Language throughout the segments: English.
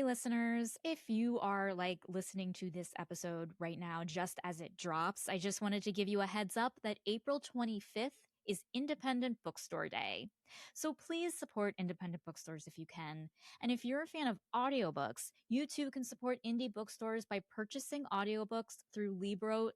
listeners. If you are like listening to this episode right now, just as it drops, I just wanted to give you a heads up that April 25th is Independent Bookstore Day. So please support independent bookstores if you can. And if you're a fan of audiobooks, you too can support indie bookstores by purchasing audiobooks through Libro.fm.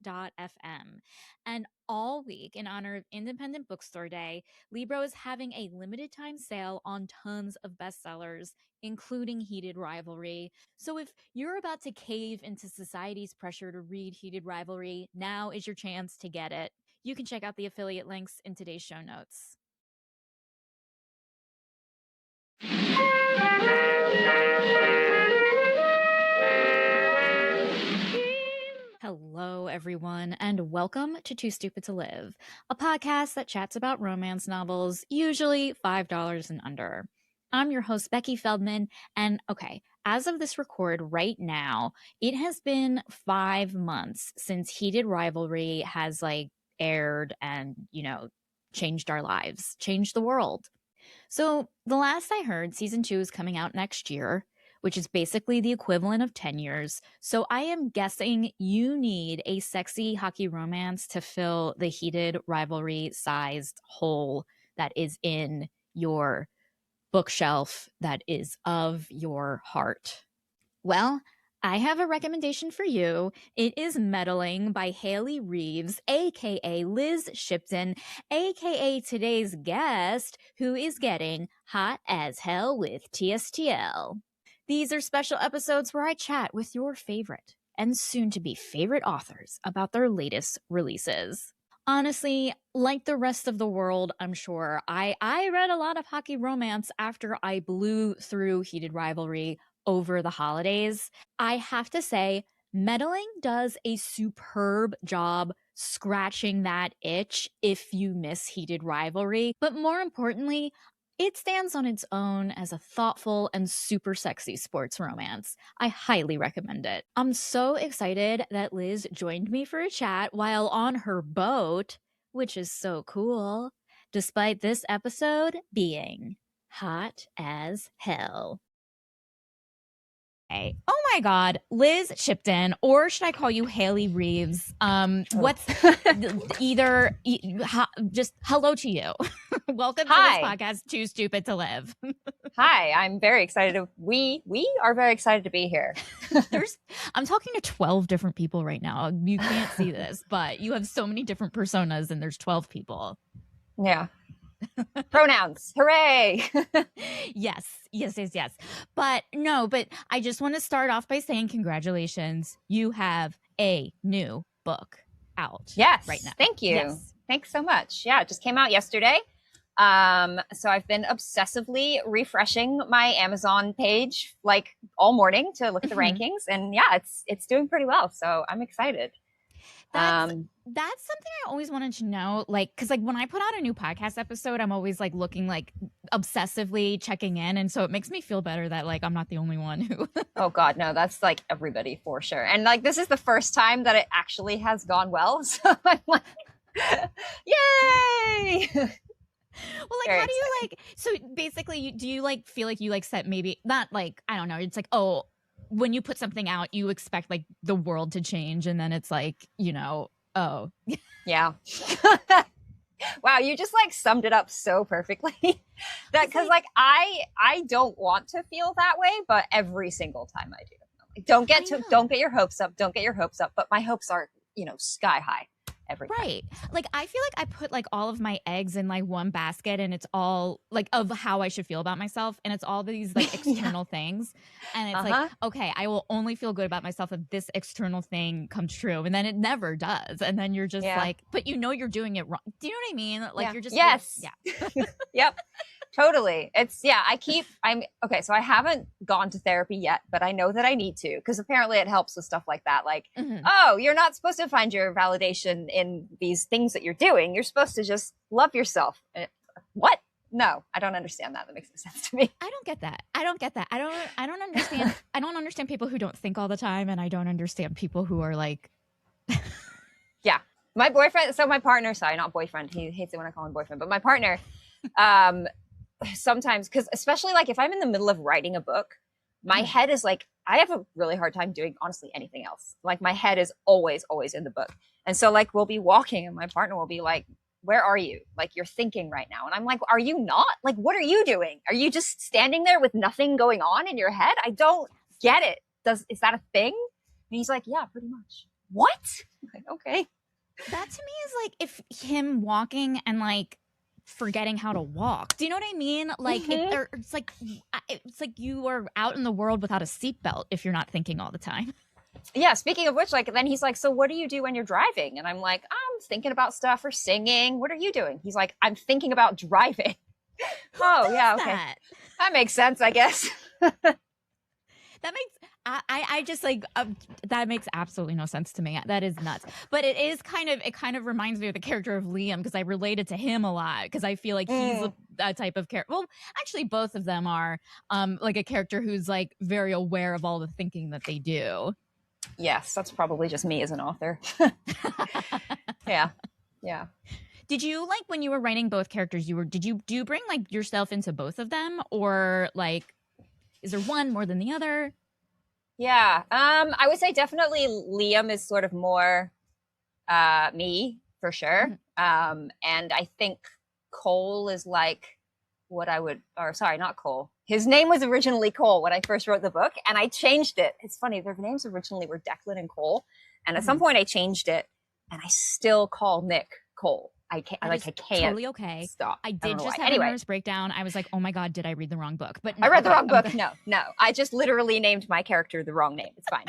And all week, in honor of Independent Bookstore Day, Libro is having a limited time sale on tons of bestsellers, including Heated Rivalry. So if you're about to cave into society's pressure to read Heated Rivalry, now is your chance to get it. You can check out the affiliate links in today's show notes. Hello, everyone, and welcome to Too Stupid to Live, a podcast that chats about romance novels, usually $5 and under. I'm your host, Becky Feldman, and okay, as of this record right now, it has been 5 months since Heated Rivalry has aired and, changed our lives, changed the world. So the last I heard, season 2 is coming out next year, which is basically the equivalent of 10 years. So I am guessing you need a sexy hockey romance to fill the Heated Rivalry-sized hole that is in your bookshelf that is of your heart. Well, I have a recommendation for you. It is Meddling by Hailey Reaves, aka Liz Shipton, aka today's guest, who is getting hot as hell with TSTL. These are special episodes where I chat with your favorite and soon-to-be favorite authors about their latest releases. Honestly, like the rest of the world, I'm sure, I read a lot of hockey romance after I blew through Heated Rivalry over the holidays. I have to say, Meddling does a superb job scratching that itch if you miss Heated Rivalry. But more importantly, it stands on its own as a thoughtful and super sexy sports romance. I highly recommend it. I'm so excited that Liz joined me for a chat while on her boat, which is so cool, despite this episode being hot as hell. Oh my God, Liz Shipton, or should I call you Hailey Reaves? What's just hello to you. Welcome to this podcast, Too Stupid to Live. Hi, I'm very excited. We are very excited to be here. I'm talking to 12 different people right now. You can't see this, but you have so many different personas, and there's 12 people. Yeah. Pronouns. Hooray. Yes. But I just want to start off by saying congratulations. You have a new book out. Yes. Right now. Thank you. Yes. Thanks so much. Yeah, it just came out yesterday. So I've been obsessively refreshing my Amazon page like all morning to look at the rankings, and yeah, it's doing pretty well. So I'm excited. That's something I always wanted to know, because when I put out a new podcast episode, I'm always looking obsessively checking in, and so it makes me feel better that I'm not the only one who. Oh God, no, that's everybody for sure, and this is the first time that it actually has gone well, so I'm like, yay! Well, how do you so basically, do you feel like you set maybe not I don't know, it's when you put something out, you expect the world to change, and then it's oh. Yeah. Wow, you just summed it up so perfectly. That because I don't want to feel that way, but every single time I do. Don't get your hopes up. Don't get your hopes up. But my hopes are, sky high. Every time. Right. I feel like I put all of my eggs in one basket, and it's all of how I should feel about myself, and it's all these external things, and it's okay, I will only feel good about myself if this external thing comes true, and then it never does, and then you're just but you're doing it wrong. Do you know what I mean? You're just yes. Yep. Totally. I'm okay. So I haven't gone to therapy yet, but I know that I need to, because apparently it helps with stuff like that. Oh, you're not supposed to find your validation in these things that you're doing. You're supposed to just love yourself. What? No, I don't understand that. That makes no sense to me. I don't get that. I don't understand. I don't understand people who don't think all the time. And I don't understand people who are yeah. My boyfriend. So my partner, sorry, not boyfriend. He hates it when I call him boyfriend, but my partner, sometimes, because especially if I'm in the middle of writing a book, my head is like, I have a really hard time doing honestly anything else. Like my head is always in the book. And so like we'll be walking and my partner will be like, where are you? Like you're thinking right now. And I'm like, are you not? Like, what are you doing? Are you just standing there with nothing going on in your head? I don't get it. Is that a thing? And he's like, yeah, pretty much. What? I'm like, okay. That to me is like if him walking and like forgetting how to walk. Do you know what I mean? Like it's like you are out in the world without a seatbelt if you're not thinking all the time. Yeah, speaking of which, like then he's like, so what do you do when you're driving? And I'm like, I'm thinking about stuff or singing. What are you doing? He's like, I'm thinking about driving. Oh, yeah, okay. That makes sense, I guess. That makes I just like that makes absolutely no sense to me. That is nuts. But it kind of reminds me of the character of Liam because I related to him a lot because I feel like he's a type of character. Well, actually, both of them are like a character who's like very aware of all the thinking that they do. Yes, that's probably just me as an author. Yeah. Did you like when you were writing both characters? Do you bring like yourself into both of them, or like is there one more than the other? Yeah, I would say definitely Liam is sort of more me for sure, and I think Cole is like what I would, or sorry, not Cole. His name was originally Cole when I first wrote the book, and I changed it. It's funny, their names originally were Declan and Cole, and at some point I changed it, and I still call Nick Cole. I can't. I can't. Totally okay. Stop. I did just have a nervous breakdown. I was like, oh my god, did I read the wrong book? But no, I read the wrong book. No. I just literally named my character the wrong name. It's fine.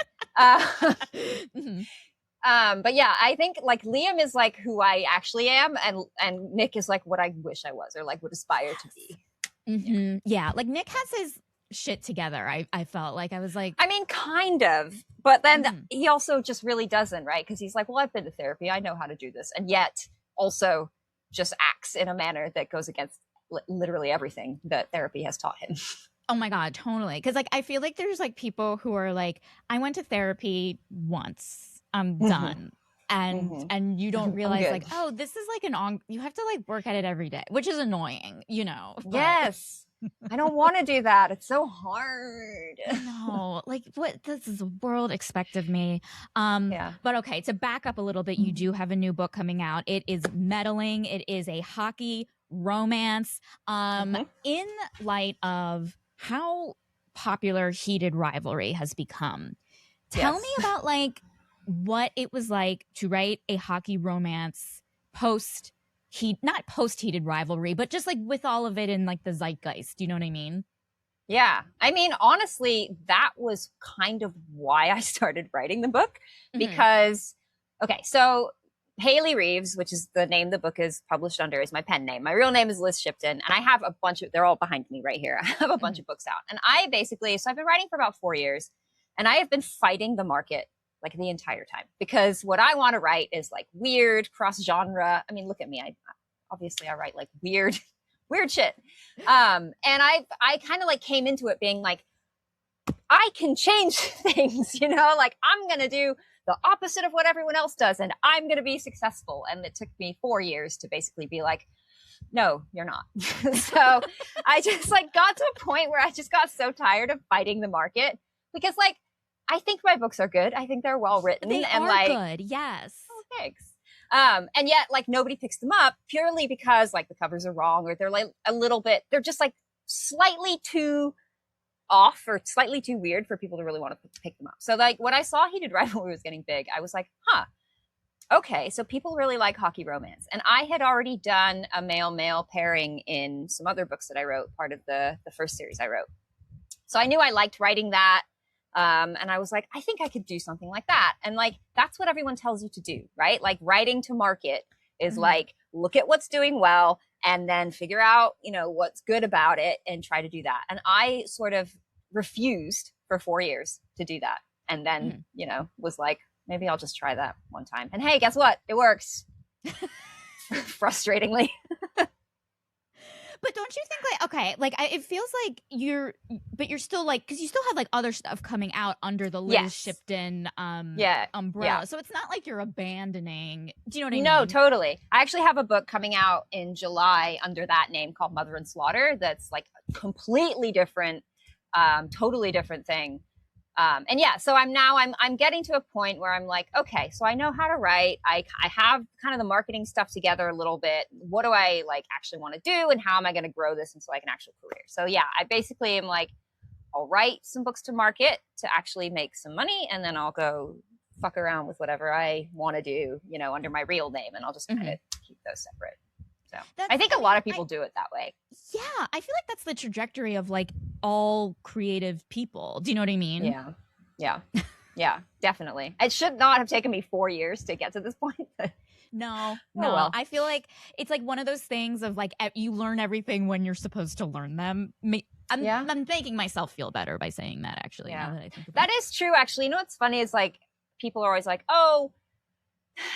But yeah, I think like Liam is like who I actually am, and Nick is like what I wish I was, or like would aspire to be. Yeah, like Nick has his shit together. I felt like I was like, I mean, kind of, but then he also just really doesn't, right? Because he's like, well, I've been to therapy, I know how to do this, and yet also just acts in a manner that goes against literally everything that therapy has taught him. Oh my god, totally. Because like I feel like there's like people who are like, I went to therapy once, I'm done. And you don't realize like, oh, this is like you have to like work at it every day, which is annoying, you know. But... Yes. I don't want to do that. It's so hard. No, like what does the world expect of me? But okay, to back up a little bit, you do have a new book coming out. It is Meddling. It is a hockey romance. In light of how popular Heated Rivalry has become, tell me about like what it was like to write a hockey romance not post-Heated Rivalry, but just like with all of it in like the zeitgeist. Do you know what I mean? Yeah. I mean, honestly, that was kind of why I started writing the book because, okay, so Hailey Reaves, which is the name the book is published under, is my pen name. My real name is Liz Shipton, and I have a bunch of, they're all behind me right here. I have a bunch of books out, and I basically, so I've been writing for about 4 years, and I have been fighting the market like the entire time, because what I want to write is like weird, cross-genre. I mean, look at me. Obviously I write like weird shit. And I kind of like came into it being like, I can change things, you know, like I'm going to do the opposite of what everyone else does, and I'm going to be successful. And it took me 4 years to basically be like, no, you're not. So I just like got to a point where I just got so tired of fighting the market, because like, I think my books are good. I think they're well written. They and are like, good. Yes. Oh, thanks. And yet like nobody picks them up purely because like the covers are wrong, or they're like a little bit, they're just like slightly too off or slightly too weird for people to really want to pick them up. So like when I saw Heated Rivalry was getting big, I was like, okay, so people really like hockey romance. And I had already done a male-male pairing in some other books that I wrote, part of the first series I wrote. So I knew I liked writing that. And I was like, I think I could do something like that. And like, that's what everyone tells you to do, right? Like writing to market is like, look at what's doing well and then figure out, you know, what's good about it and try to do that. And I sort of refused for 4 years to do that. And then, you know, was like, maybe I'll just try that one time. And hey, guess what? It works. Frustratingly. But don't you think like, okay, like it feels like you're still like, because you still have like other stuff coming out under the Liz Shipton umbrella. Yeah. So it's not like you're abandoning. Do you know what I mean? No, totally. I actually have a book coming out in July under that name called Mother and Slaughter. That's like completely different Totally different thing. And yeah, so I'm getting to a point where I'm like, okay, so I know how to write. I have kind of the marketing stuff together a little bit. What do I like actually want to do, and how am I going to grow this into like an actual career? So yeah, I basically am like, I'll write some books to market to actually make some money, and then I'll go fuck around with whatever I want to do, you know, under my real name, and I'll just kind of keep those separate. So I think a lot of people do it that way. Yeah, I feel like that's the trajectory of like all creative people. Do you know what I mean? Yeah. Yeah. Yeah, definitely. It should not have taken me 4 years to get to this point. No. Well. I feel like it's like one of those things of like you learn everything when you're supposed to learn them. I'm making myself feel better by saying that, actually. Yeah. Now that I think about that is true, actually. You know what's funny is like people are always like, oh,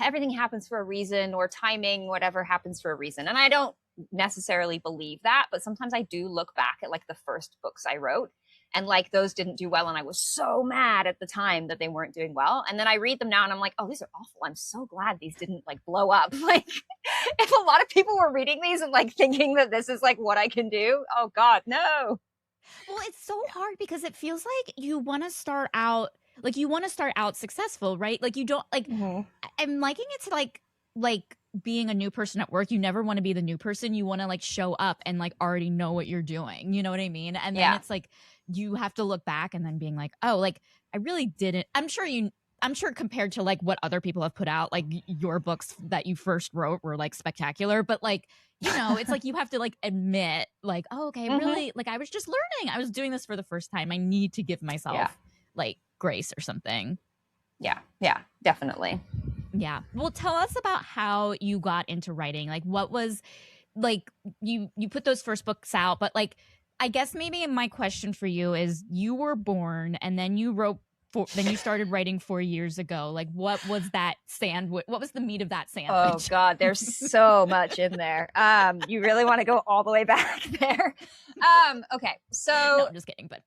everything happens for a reason, or timing, whatever happens for a reason. And I don't necessarily believe that, but sometimes I do look back at like the first books I wrote, and like those didn't do well, and I was so mad at the time that they weren't doing well. And then I read them now and I'm like, oh, these are awful. I'm so glad these didn't like blow up. Like if a lot of people were reading these and like thinking that this is like what I can do, oh God, no. Well, it's so hard because it feels like you want to start out successful, right? Like you don't like I'm liking it to like being a new person at work. You never want to be the new person. You want to like show up and like already know what you're doing. You know what I mean? And then it's like you have to look back and then being like, oh, like I really didn't. I'm sure compared to like what other people have put out, like your books that you first wrote were like spectacular, but like, you know, it's like you have to like admit like, oh, okay, really, like I was just learning. I was doing this for the first time. I need to give myself like grace or something. Yeah, definitely. Yeah. Well, tell us about how you got into writing. Like what was like you put those first books out, but like I guess maybe my question for you is you were born and then you then you started writing 4 years ago. Like what was that sandwich? What was the meat of that sandwich? Oh God, there's so much in there. You really want to go all the way back there? Okay, so no, I'm just kidding, but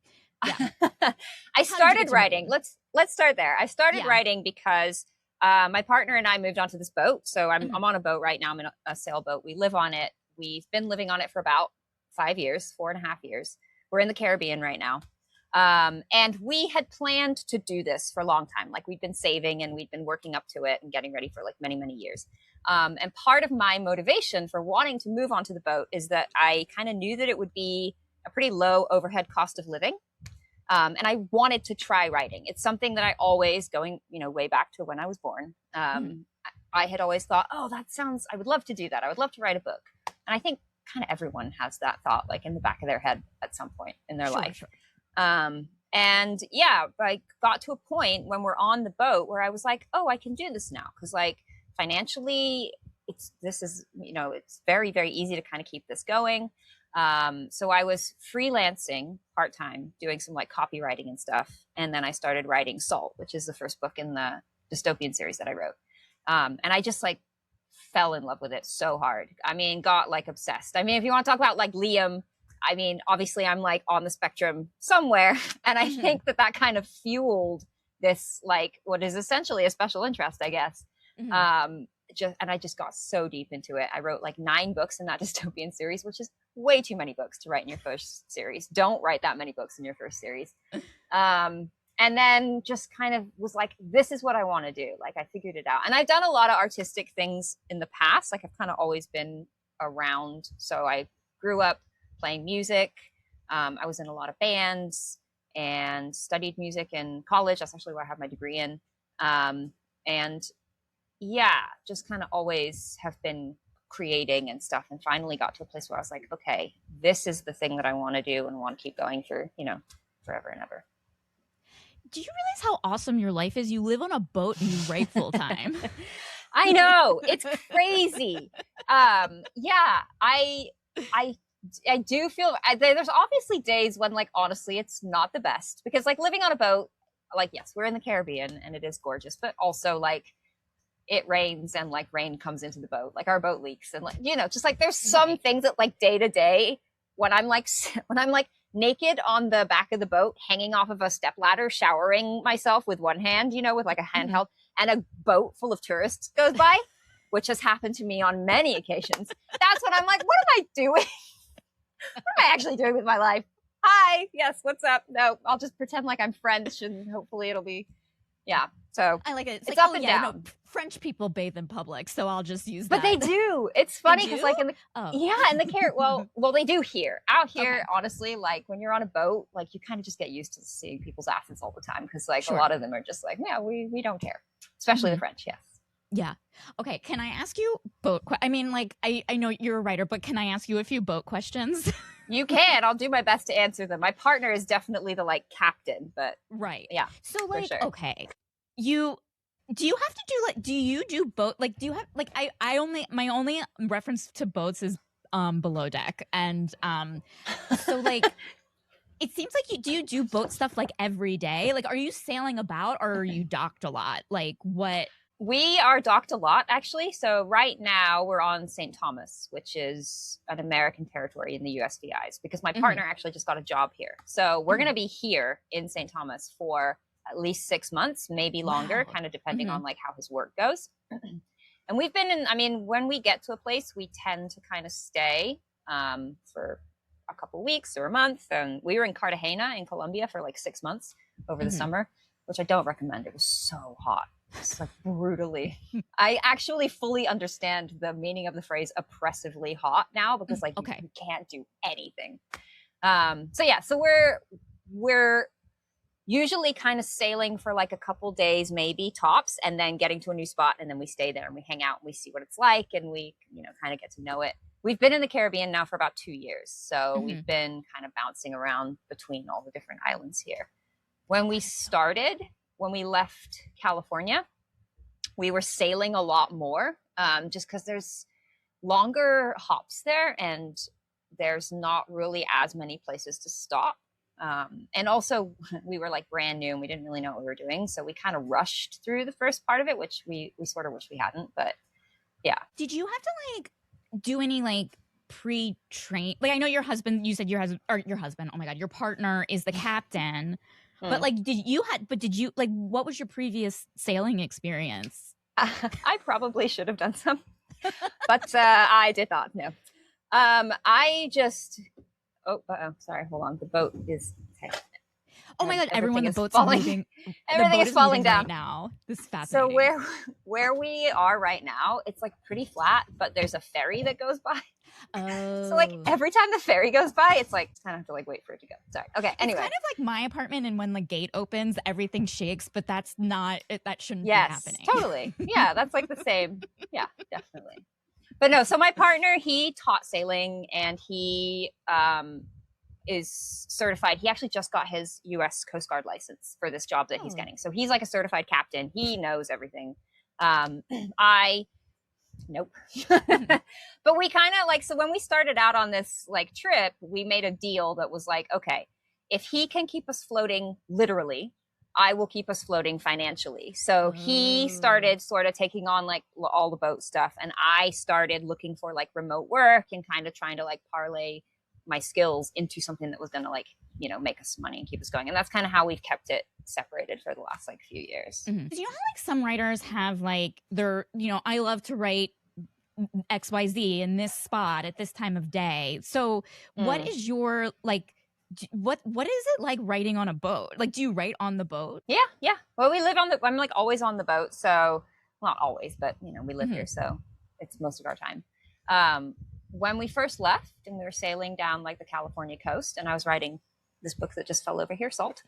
yeah. I started writing. Let's start there. I started writing because my partner and I moved onto this boat. So I'm on a boat right now. I'm in a sailboat. We live on it. We've been living on it for about 5 years, 4.5 years. We're in the Caribbean right now. And we had planned to do this for a long time. Like we'd been saving and we'd been working up to it and getting ready for like many, many years. And part of my motivation for wanting to move onto the boat is that I kind of knew that it would be a pretty low overhead cost of living. And I wanted to try writing. It's something that I always, going, you know, way back to when I was born, I had always thought, oh, I would love to do that. I would love to write a book. And I think kind of everyone has that thought, like in the back of their head at some point in their life. Sure. And yeah, I got to a point when we're on the boat where I was like, oh, I can do this now. Cause like financially it's very, very easy to kind of keep this going. So I was freelancing part-time, doing some like copywriting and stuff. And then I started writing Salt, which is the first book in the dystopian series that I wrote. And I just like fell in love with it so hard. I mean, got like obsessed. I mean, if you want to talk about like Liam, I mean, obviously I'm like on the spectrum somewhere. And I think that kind of fueled this, like what is essentially a special interest, I guess. And I just got so deep into it. I wrote like 9 books in that dystopian series, which is way too many books to write in your first series. Don't write that many books in your first series. And then just kind of was like, this is what I want to do. Like I figured it out. And I've done a lot of artistic things in the past. Like I've kind of always been around. So I grew up playing music. I was in a lot of bands and studied music in college. That's actually what I have my degree in. And yeah, just kind of always have been creating and stuff, and finally got to a place where I was like, okay, this is the thing that I want to do and want to keep going for, you know, forever and ever. Do you realize how awesome your life is? You live on a boat and you write full time. I know, it's crazy. Yeah, I do feel there's obviously days when like honestly it's not the best, because like living on a boat, like yes, we're in the Caribbean and it is gorgeous, but also like it rains and like rain comes into the boat, like our boat leaks, and like, you know, just like there's some things that like day to day when I'm like naked on the back of the boat hanging off of a step ladder showering myself with one hand, you know, with like a handheld, and a boat full of tourists goes by, which has happened to me on many occasions. That's when I'm like, what am I doing? What am I actually doing with my life? hi, yes, what's up? No, I'll just pretend like I'm French and hopefully it'll be, yeah. So I like it. It's like, up and down. No, French people bathe in public, so I'll just use that. But they do. It's funny because like in the in the Caribbean, well, they do here. Out here, honestly, like when you're on a boat, like you kind of just get used to seeing people's asses all the time because like a lot of them are just like, yeah, we don't care, especially the French. Yes. Yeah. Okay. Can I ask you boat? I mean, like I know you're a writer, but can I ask you a few boat questions? You can. I'll do my best to answer them. My partner is definitely the like captain, but yeah. So like, okay, do you have to do like, do you do boat? Like, do you have like, my only reference to boats is Below Deck, and so like. It seems like do you do boat stuff like every day? Like, are you sailing about or are you docked a lot? Like, what? We are docked a lot, actually. So right now we're on St. Thomas, which is an American territory in the USVIs, because my partner actually just got a job here. So we're going to be here in St. Thomas for at least 6 months, maybe longer, kind of depending on like how his work goes. And we've been in, I mean, when we get to a place, we tend to kind of stay for a couple weeks or a month. And we were in Cartagena in Colombia for like 6 months over the summer, which I don't recommend. It was so hot. It's like brutally. I actually fully understand the meaning of the phrase oppressively hot now, because like you can't do anything. So we're usually kind of sailing for like a couple days, maybe tops, and then getting to a new spot, and then we stay there and we hang out and we see what it's like, and we, you know, kind of get to know it. We've been in the Caribbean now for about 2 years, so we've been kind of bouncing around between all the different islands here. When we left California, we were sailing a lot more, just because there's longer hops there and there's not really as many places to stop. And also we were like brand new and we didn't really know what we were doing. So we kind of rushed through the first part of it, which we sort of wish we hadn't, but yeah. Did you have to like do any like pre-train? Like I know your husband, you said your husband, oh my God, your partner is the captain. But like, did you like, what was your previous sailing experience? I probably should have done some, but I did not. No. Sorry, hold on. The boat is. Okay. Oh my God! Everyone, the boat's moving. Everything is falling down right now. This is fascinating. So where we are right now, it's like pretty flat, but there's a ferry that goes by. Oh. So like every time the ferry goes by, it's like kind of have to like wait for it to go. Sorry. Okay. Anyway, it's kind of like my apartment, and when the gate opens, everything shakes. But that's not. That shouldn't be happening. Totally. Yeah, that's like the same. Yeah, definitely. But no. So my partner, he taught sailing, and he is certified. He actually just got his U.S. Coast Guard license for this job that he's getting. So he's like a certified captain. He knows everything. Nope. But we kind of like, so when we started out on this like trip, we made a deal that was like, okay, if he can keep us floating literally, I will keep us floating financially. So he started sort of taking on like all the boat stuff, and I started looking for like remote work and kind of trying to like parlay my skills into something that was going to like, you know, make us some money and keep us going. And that's kind of how we've kept it separated for the last like few years. Do you know how like some writers have like their, you know, I love to write XYZ in this spot at this time of day. So what is your like, what is it like writing on a boat? Like, do you write on the boat? Yeah. Well, we live on I'm like always on the boat. So not always, but you know, we live here. So it's most of our time. When we first left and we were sailing down like the California coast, and I was writing this book that just fell over here, Salt.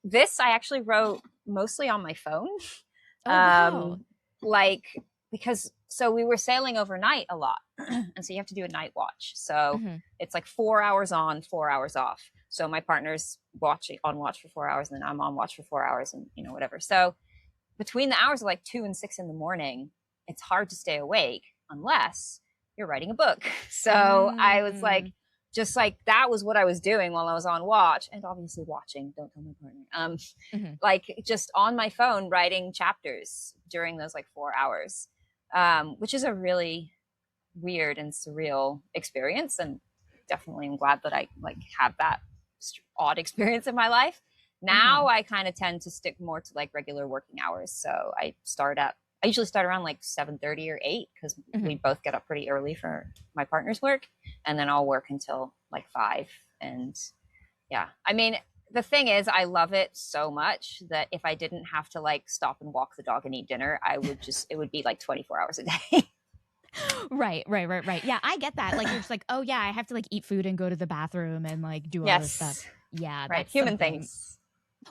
This I actually wrote mostly on my phone. Wow. Like, because so we were sailing overnight a lot. And so you have to do a night watch. So it's like 4 hours on, 4 hours off. So my partner's on watch for 4 hours, and then I'm on watch for 4 hours, and you know, whatever. So between the hours of like 2 and 6 in the morning, it's hard to stay awake unless you're writing a book. So I was like, just like, that was what I was doing while I was on watch, and obviously watching, don't tell my partner, like just on my phone, writing chapters during those like 4 hours, which is a really weird and surreal experience. And definitely I'm glad that I like have that odd experience in my life. Now I kind of tend to stick more to like regular working hours. So I usually start around like 7:30 or 8, because we both get up pretty early for my partner's work, and then I'll work until like 5, And yeah, I mean, the thing is, I love it so much that if I didn't have to like stop and walk the dog and eat dinner, I would just, it would be like 24 hours a day. Right. Yeah, I get that. Like, you're just like, oh yeah, I have to like eat food and go to the bathroom and like do all this stuff. Yeah, right. that's Human something. things.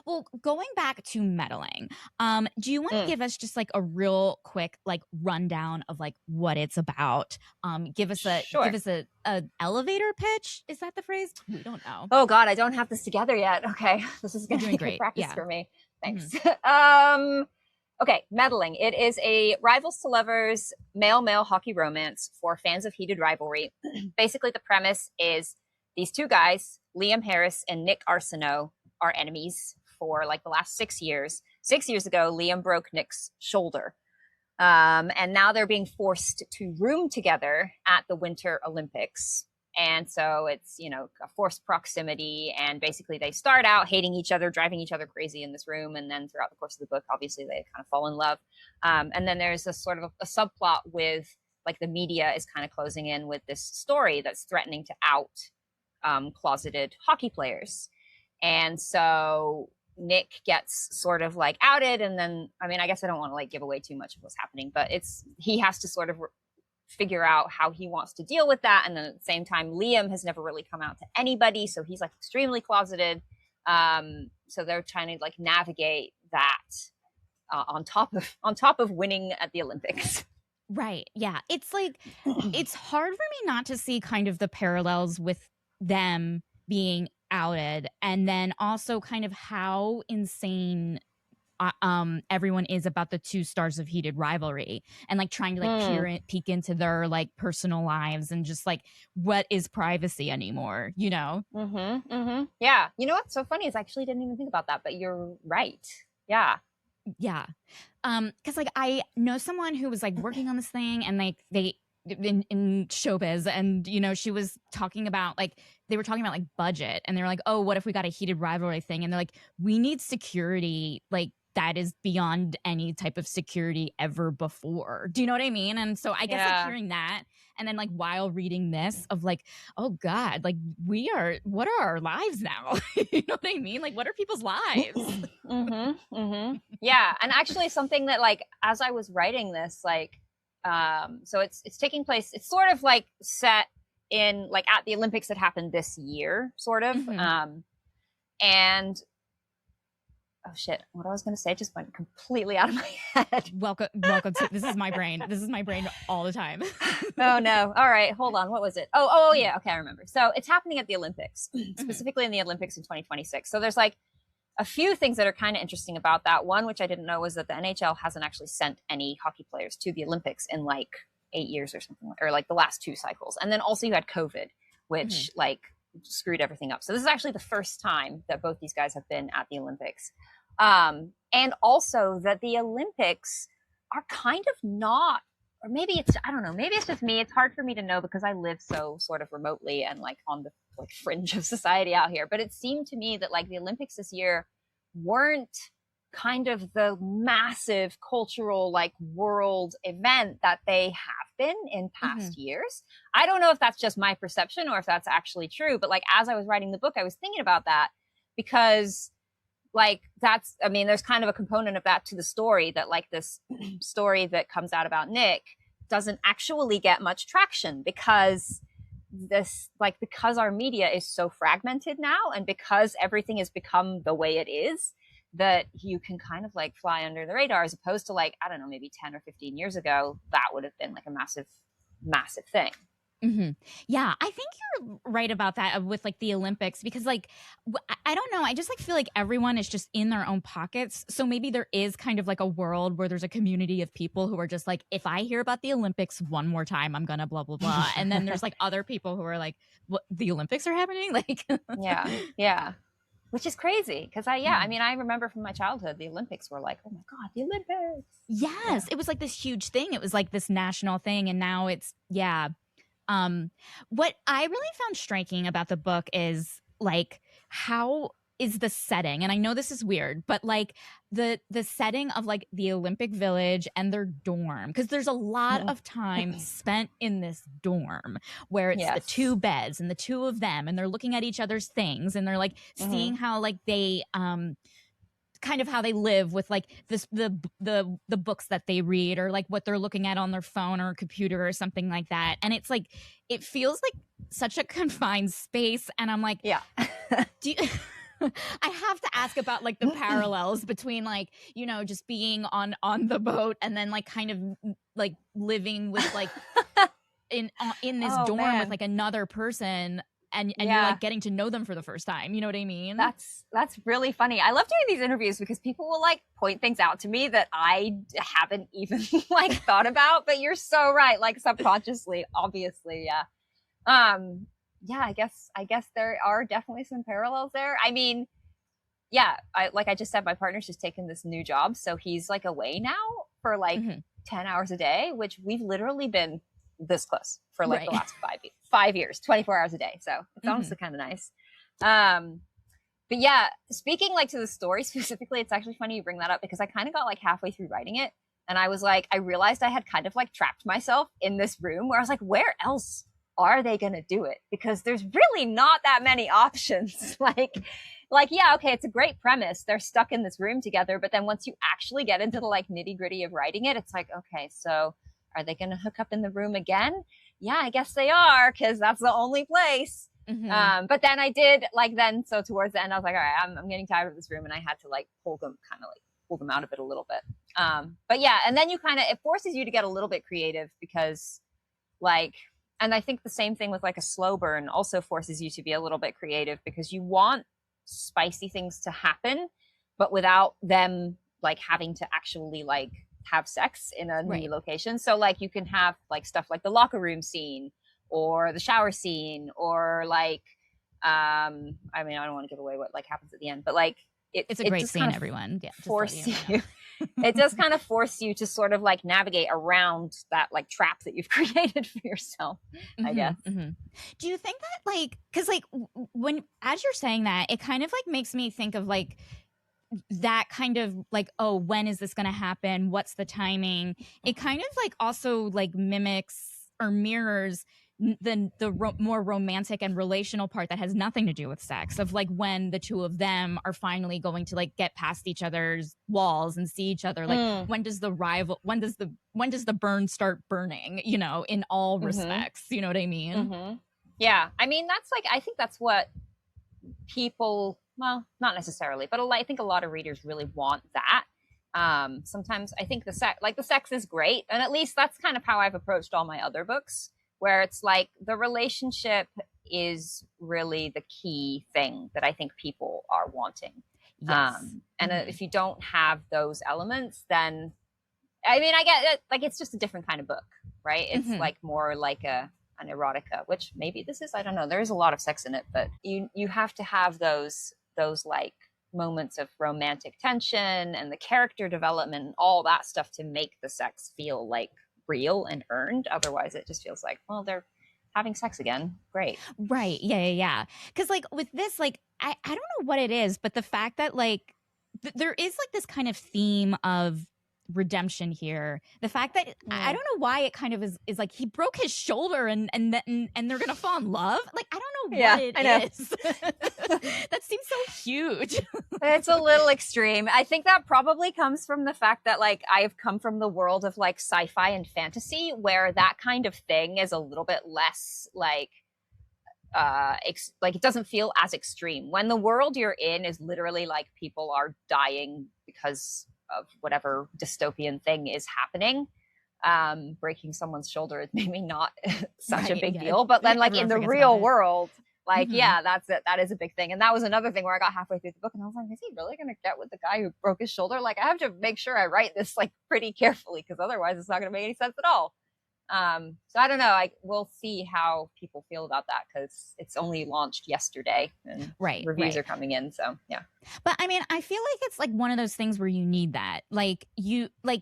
Well, going back to meddling, do you want to give us just like a real quick like rundown of like what it's about? Give us a elevator pitch. Is that the phrase? We don't know. Oh God, I don't have this together yet. Okay, this is going to be great practice for me. Thanks. Okay, meddling. It is a rivals to lovers male hockey romance for fans of heated rivalry. Basically, the premise is these two guys, Liam Harris and Nick Arsenault, are enemies for like the last 6 years. 6 years ago, Liam broke Nick's shoulder. And now they're being forced to room together at the Winter Olympics. And so it's, you know, a forced proximity. And basically they start out hating each other, driving each other crazy in this room. And then throughout the course of the book, obviously they kind of fall in love. And then there's a sort of a subplot with like the media is kind of closing in with this story that's threatening to out closeted hockey players. And so Nick gets sort of like outed. And then, I mean, I guess I don't want to like give away too much of what's happening, but he has to sort of figure out how he wants to deal with that. And then at the same time, Liam has never really come out to anybody. So he's like extremely closeted. So they're trying to like navigate that on top of winning at the Olympics. Right. Yeah. It's like, it's hard for me not to see kind of the parallels with them being outed, and then also kind of how insane everyone is about the two stars of heated rivalry, and like trying to like peek into their like personal lives, and just like what is privacy anymore, you know? Yeah. You know what's so funny is I actually didn't even think about that, but you're right. Yeah. Because like I know someone who was like working on this thing, and like they in showbiz, and you know, she was talking about like they were talking about like budget, and they're like, oh, what if we got a heated rivalry thing? And they're like, we need security like that is beyond any type of security ever before. Do you know what I mean? And so I guess like hearing that, and then like while reading this of like, oh God, like what are our lives now? You know what I mean? Like, what are people's lives? Yeah. And actually something that like, as I was writing this, like, so it's taking place, it's sort of like set in like at the Olympics that happened this year, sort of. And oh shit, what I was going to say just went completely out of my head. Welcome to, this is my brain all the time. Oh no. All right, hold on. What was it? Oh yeah. Okay, I remember. So it's happening at the Olympics, specifically in the Olympics in 2026. So there's like a few things that are kind of interesting about that. One, which I didn't know, was that the NHL hasn't actually sent any hockey players to the Olympics in like 8 years or something, or like the last 2 cycles. And then also you had COVID, which like screwed everything up. So this is actually the first time that both these guys have been at the Olympics. And also that the Olympics are kind of not, or maybe it's, I don't know, maybe it's just me. It's hard for me to know because I live so sort of remotely and like on the like fringe of society out here. But it seemed to me that like the Olympics this year weren't kind of the massive cultural like world event that they have been in past years. I don't know if that's just my perception or if that's actually true, but like as I was writing the book, I was thinking about that because like that's, I mean, there's kind of a component of that to the story, that like this story that comes out about Nick doesn't actually get much traction because our media is so fragmented now, and because everything has become the way it is, that you can kind of like fly under the radar, as opposed to like, I don't know, maybe 10 or 15 years ago, that would have been like a massive, massive thing. Yeah, I think you're right about that with like the Olympics, because like, I don't know, I just like feel like everyone is just in their own pockets. So maybe there is kind of like a world where there's a community of people who are just like, if I hear about the Olympics one more time, I'm gonna blah, blah, blah. And then there's like other people who are like, what, the Olympics are happening? Like, yeah. Which is crazy because I mean, I remember from my childhood, the Olympics were like, oh my God, the Olympics. Yes, it was like this huge thing. It was like this national thing. And now it's, what I really found striking about the book is like how is the setting. And I know this is weird, but like the setting of like the Olympic Village and their dorm, because there's a lot of time spent in this dorm where it's the two beds and the two of them, and they're looking at each other's things, and they're like seeing how like they kind of how they live with like this the books that they read, or like what they're looking at on their phone or computer or something like that. And it's like it feels like such a confined space, and I'm like, do you I have to ask about like the parallels between like, you know, just being on the boat and then like kind of like living with like in this dorm with like another person, and you're like getting to know them for the first time. You know what I mean? That's really funny. I love doing these interviews because people will like point things out to me that I haven't even like thought about, but you're so right. Like subconsciously, obviously. Yeah. I guess there are definitely some parallels there. I mean, like I just said, my partner's just taken this new job. So he's like away now for like 10 hours a day, which we've literally been this close for like the last 5 years, 24 hours a day. So it's honestly kind of nice. But yeah, speaking like to the story specifically, it's actually funny you bring that up because I kind of got like halfway through writing it. And I was like, I realized I had kind of like trapped myself in this room where I was like, where else are they going to do it? Because there's really not that many options. Like, yeah, okay, it's a great premise. They're stuck in this room together. But then once you actually get into the like nitty gritty of writing it, it's like, okay, so are they going to hook up in the room again? Yeah, I guess they are, because that's the only place. But then I did so towards the end, I was like, all right, I'm getting tired of this room. And I had to like pull them out of it a little bit. But yeah, and then it forces you to get a little bit creative because like, and I think the same thing with like a slow burn also forces you to be a little bit creative because you want spicy things to happen, but without them like having to actually like have sex in a new location. So like you can have like stuff like the locker room scene or the shower scene or like I mean, I don't want to give away what like happens at the end, but like it's a great scene, everyone. Yeah, force you. It does kind of force you to sort of like navigate around that like trap that you've created for yourself, I guess. Do you think that like, because like when as you're saying that, it kind of like makes me think of like that kind of like, oh, when is this going to happen? What's the timing? It kind of like also like mimics or mirrors more romantic and relational part that has nothing to do with sex, of like when the two of them are finally going to like get past each other's walls and see each other. Like when does the burn start burning, you know, in all respects, you know what I mean? Yeah, I mean, that's like, I think that's what people, well, not necessarily, but I think a lot of readers really want that. Sometimes I think the sex is great, and at least that's kind of how I've approached all my other books, where it's like the relationship is really the key thing that I think people are wanting. And if you don't have those elements, then I mean, I get it, like it's just a different kind of book, right? It's like more like an erotica, which maybe this is, I don't know, there is a lot of sex in it, but you have to have those like moments of romantic tension and the character development and all that stuff to make the sex feel like real and earned. Otherwise it just feels like, well, they're having sex again. Great. Right. Yeah. Because like with this, like I don't know what it is, but the fact that like there is like this kind of theme of redemption here. The fact that I don't know why it kind of is like he broke his shoulder and they're gonna fall in love. Like I don't know what it is. That seems so huge. It's a little extreme. I think that probably comes from the fact that like I've come from the world of like sci-fi and fantasy where that kind of thing is a little bit less like like it doesn't feel as extreme. When the world you're in is literally like people are dying because of whatever dystopian thing is happening, breaking someone's shoulder is maybe not such a big deal, but then like in the real world, like that's it, that is a big thing. And that was another thing where I got halfway through the book and I was like, is he really gonna get with the guy who broke his shoulder? Like I have to make sure I write this like pretty carefully because otherwise it's not gonna make any sense at all. So I don't know. We'll see how people feel about that because it's only launched yesterday and reviews are coming in. So yeah. But I mean, I feel like it's like one of those things where you need that. Like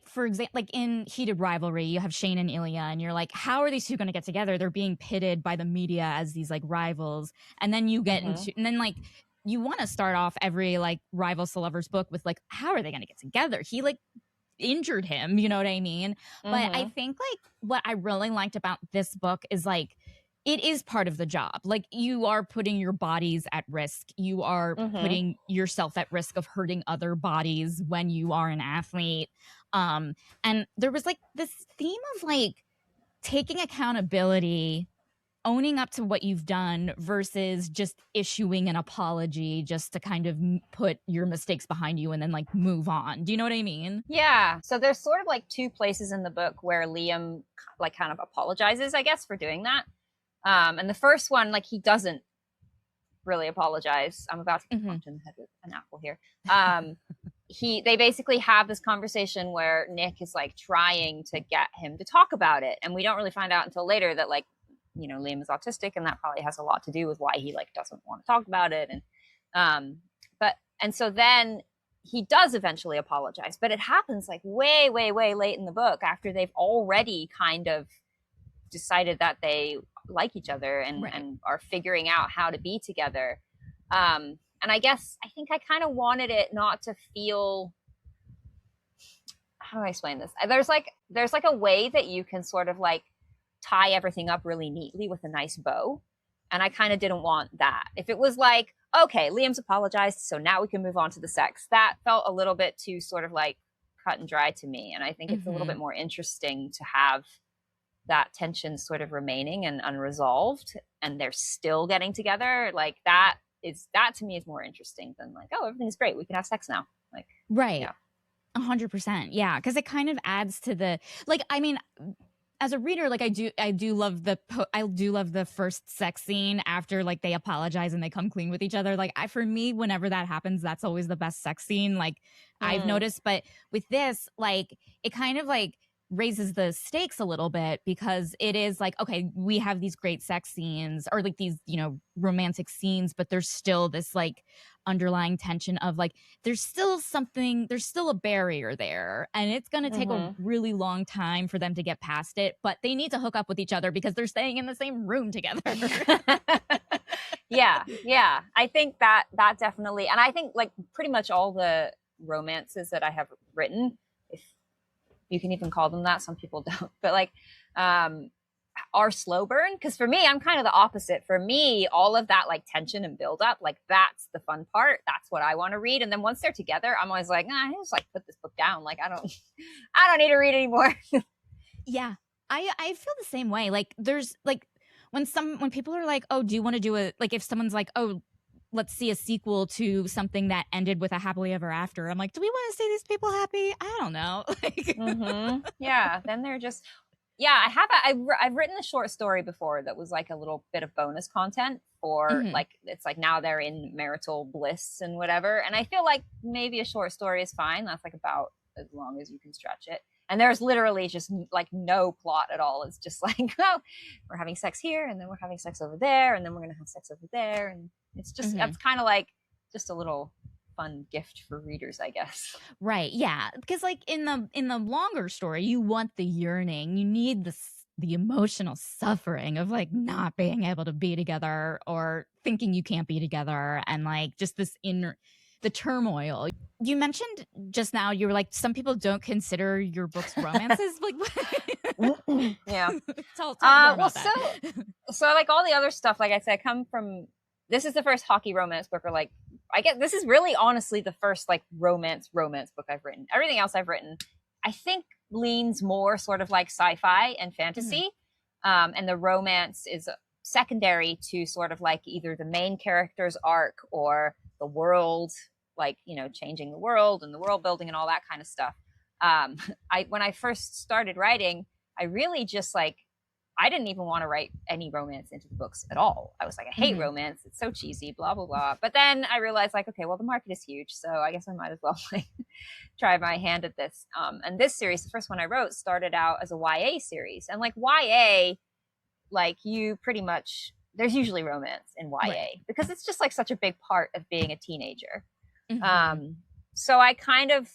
for example, like in Heated Rivalry, you have Shane and Ilya, and you're like, how are these two going to get together? They're being pitted by the media as these like rivals, and then you get into, and then like you want to start off every like rivals to lovers book with like, how are they going to get together? He like injured him, you know what I mean? But I think like what I really liked about this book is like, it is part of the job. Like, you are putting your bodies at risk. You are putting yourself at risk of hurting other bodies when you are an athlete. And there was like this theme of like taking accountability, owning up to what you've done versus just issuing an apology just to kind of put your mistakes behind you and then like move on. Do you know what I mean? Yeah. So there's sort of like two places in the book where Liam like kind of apologizes, I guess, for doing that. And the first one, like, he doesn't really apologize. I'm about to get punched in the head with an apple here. They basically have this conversation where Nick is like trying to get him to talk about it, and we don't really find out until later that, like, you know, Liam is autistic, and that probably has a lot to do with why he like doesn't want to talk about it. And so then he does eventually apologize, but it happens like way late in the book, after they've already kind of decided that they like each other and are figuring out how to be together. And I think I kind of wanted it not to feel, how do I explain this? There's like a way that you can sort of like tie everything up really neatly with a nice bow. And I kind of didn't want that. If it was like, okay, Liam's apologized, so now we can move on to the sex, that felt a little bit too sort of like cut and dry to me. And I think it's a little bit more interesting to have that tension sort of remaining and unresolved, and they're still getting together. Like, that to me is more interesting than like, oh, everything's great, we can have sex now. Like, right. Yeah. 100%. Yeah. Because it kind of adds to the, like, I mean, as a reader, like, I do love the first sex scene after like they apologize and they come clean with each other. Like, for me, whenever that happens, that's always the best sex scene, like, I've noticed. But with this, like, it kind of like raises the stakes a little bit, because it is like, okay, we have these great sex scenes or like these, you know, romantic scenes, but there's still this like underlying tension of like, there's still a barrier there, and it's going to take a really long time for them to get past it, but they need to hook up with each other because they're staying in the same room together. Yeah. I think that definitely, and I think like pretty much all the romances that I have written, if you can even call them that, some people don't, but like, are slow burn. Because for me, I'm kind of the opposite. For me, all of that like tension and build up, like, that's the fun part. That's what I want to read. And then once they're together, I'm always like, I just like put this book down. Like, I don't need to read anymore. Yeah, I feel the same way. Like, there's like when people are like, oh, do you want to do a, like, if someone's like, oh, let's see a sequel to something that ended with a happily ever after, I'm like, do we want to see these people happy? I don't know. Like, Yeah, then they're just, yeah, I've written a short story before that was like a little bit of bonus content for like, it's like now they're in marital bliss and whatever. And I feel like maybe a short story is fine. That's like about as long as you can stretch it. And there's literally just like no plot at all. It's just like, oh, we're having sex here, and then we're having sex over there, and then we're going to have sex over there. And it's just, that's kind of like just a little fun gift for readers, I guess. Right. Yeah. Because like in the longer story, you want the yearning, you need the emotional suffering of like not being able to be together or thinking you can't be together, and like just this the turmoil. You mentioned just now, you were like, some people don't consider your books romances. Like, yeah. Tell more about that. So like all the other stuff, like I said, come from, this is the first hockey romance book, or like, I guess this is really honestly the first like romance book I've written. Everything else I've written, I think, leans more sort of like sci-fi and fantasy. And the romance is secondary to sort of like either the main character's arc or the world, like, you know, changing the world and the world building and all that kind of stuff. When I first started writing, I really just like, I didn't even want to write any romance into the books at all. I was like, I hate romance. It's so cheesy, blah, blah, blah. But then I realized like, okay, well, the market is huge, so I guess I might as well like try my hand at this. And this series, the first one I wrote, started out as a YA series. And like YA, like, you pretty much, there's usually romance in YA because it's just like such a big part of being a teenager. So I kind of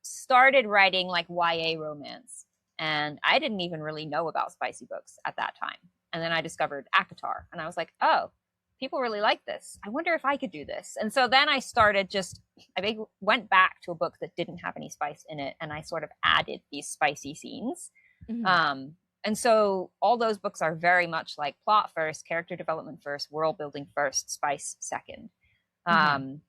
started writing like YA romance, and I didn't even really know about spicy books at that time. And then I discovered ACOTAR, and I was like, oh, people really like this. I wonder if I could do this. And so then I started went back to a book that didn't have any spice in it, and I sort of added these spicy scenes. And so all those books are very much like plot first, character development first, world building first, spice second. And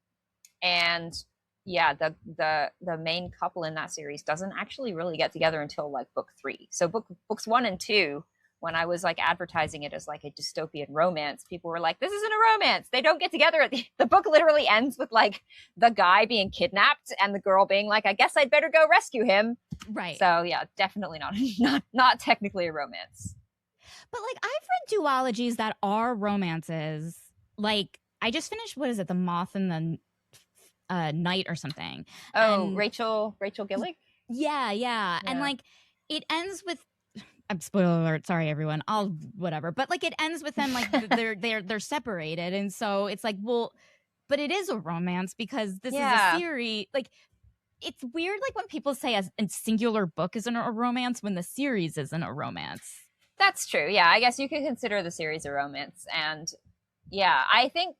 yeah, the main couple in that series doesn't actually really get together until like book 3. So books 1 and 2, when I was like advertising it as like a dystopian romance, people were like, this isn't a romance. They don't get together. The book literally ends with like the guy being kidnapped and the girl being like, I guess I'd better go rescue him. Right. So yeah, definitely not technically a romance. But like I've read duologies that are romances. Like I just finished, what is it? The Moth and the Night or something. Oh, and Rachel Gillick? Yeah. And like it ends with, spoiler alert, sorry everyone, I'll whatever, but like it ends with them like they're separated, and so it's like, well, but it is a romance because this is a series. Like it's weird like when people say a singular book isn't a romance when the series isn't a romance. That's true. Yeah, I guess you could consider the series a romance. And yeah, I think,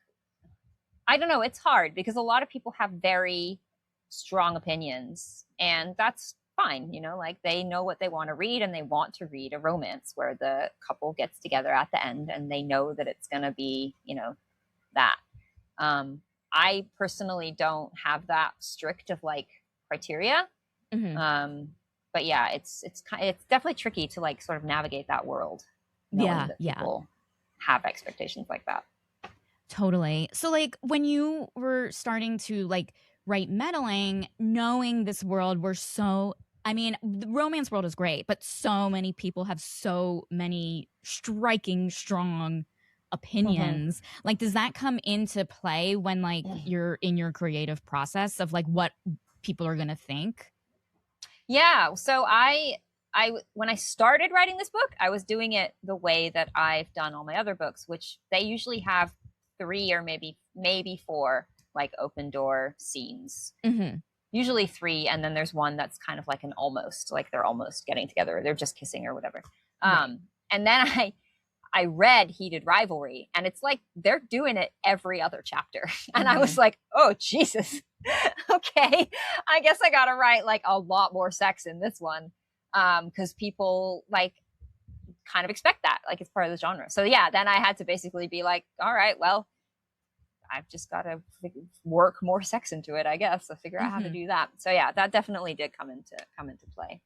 I don't know, it's hard because a lot of people have very strong opinions, and that's fine, you know, like they know what they want to read, and they want to read a romance where the couple gets together at the end and they know that it's going to be, you know, that. I personally don't have that strict of like criteria. But yeah, it's definitely tricky to like sort of navigate that world, knowing that people have expectations like that. Totally. So like when you were starting to like write Meddling, knowing this world were so, I mean, the romance world is great, but so many people have so many striking, strong opinions. Like, does that come into play when like you're in your creative process of like what people are going to think? Yeah. So I when I started writing this book, I was doing it the way that I've done all my other books, which they usually have 3 or maybe 4 like open door scenes. Usually 3, and then there's one that's kind of like an almost, like they're almost getting together, or they're just kissing or whatever. And then I read Heated Rivalry, and it's like they're doing it every other chapter. And I was like, oh Jesus, okay, I guess I gotta write like a lot more sex in this one, because people like kind of expect that, like it's part of the genre. So yeah, then I had to basically be like, all right, well, I've just got to work more sex into it, I guess. So figure out how to do that. So yeah, that definitely did come into play.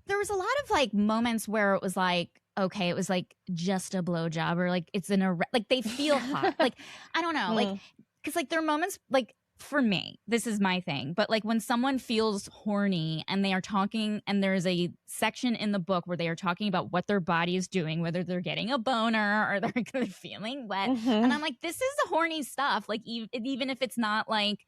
There was a lot of like moments where it was like, okay, it was like just a blowjob, or like it's like they feel hot. Like I don't know, like because like there are moments like, for me, this is my thing, but like when someone feels horny and they are talking, and there's a section in the book where they are talking about what their body is doing, whether they're getting a boner or they're feeling wet, and I'm like, this is the horny stuff. Like even if it's not like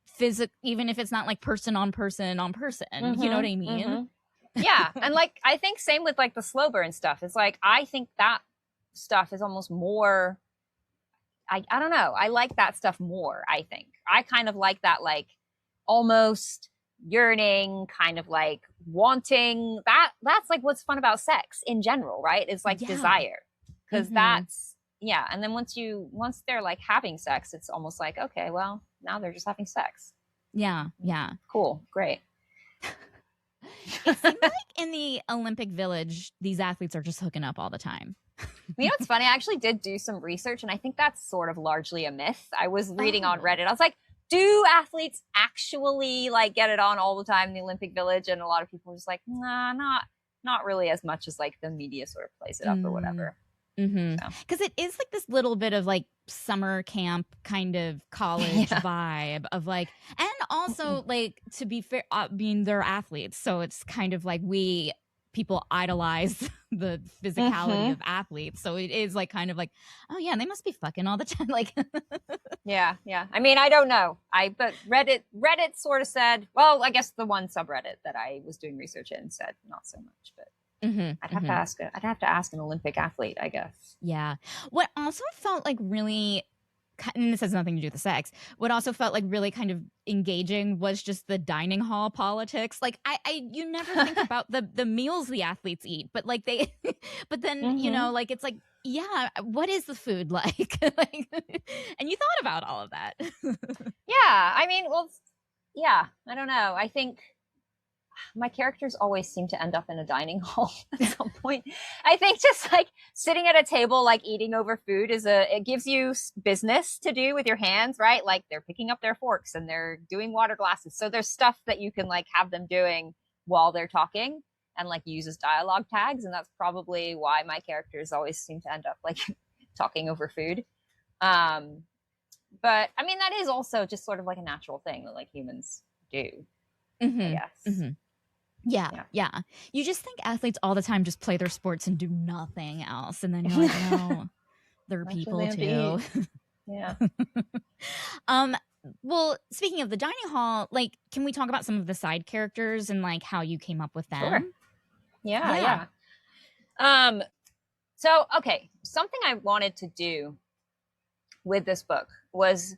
physical, even if it's not like person on person, you know what I mean? Yeah, and like I think same with like the slow burn stuff. It's like I think that stuff is almost more. I don't know. I like that stuff more, I think. I kind of like that, like, almost yearning, kind of like wanting. That's like what's fun about sex in general, right? It's like desire. Because that's, and then once they're like having sex, it's almost like, okay, well, now they're just having sex. Yeah. Cool, great. It seems like in the Olympic Village, these athletes are just hooking up all the time. You know what's funny? I actually did do some research, and I think that's sort of largely a myth. I was reading on Reddit. I was like, do athletes actually like get it on all the time in the Olympic Village? And a lot of people were just like, nah, not really as much as like the media sort of plays it up or whatever. Because it is like this little bit of like summer camp kind of college vibe of like, and also like, to be fair, being they're athletes, so it's kind of like people idolize the physicality of athletes, so it is like kind of like, oh yeah, they must be fucking all the time. Like yeah. I mean, I don't know. But Reddit sort of said, well, I guess the one subreddit that I was doing research in said not so much, but I'd have to ask an Olympic athlete, I guess. Yeah. What also felt like really, and this has nothing to do with the sex, what also felt like really kind of engaging was just the dining hall politics. Like you never think about the meals the athletes eat, but like but then, you know, like it's like Yeah, what is the food like? Like, and you thought about all of that. Yeah, I mean, well, yeah, I don't know. I think my characters always seem to end up in a dining hall at some point. I think just like sitting at a table, like eating over food it gives you business to do with your hands, right? Like they're picking up their forks and they're doing water glasses. So there's stuff that you can like have them doing while they're talking and like use as dialogue tags. And that's probably why my characters always seem to end up like talking over food. But I mean, that is also just sort of like a natural thing that like humans do, I guess. Yeah. You just think athletes all the time just play their sports and do nothing else. And then you're like, no, they're people too. Yeah. Well, speaking of the dining hall, like, can we talk about some of the side characters and like how you came up with them? Sure. Yeah. So, okay, something I wanted to do with this book was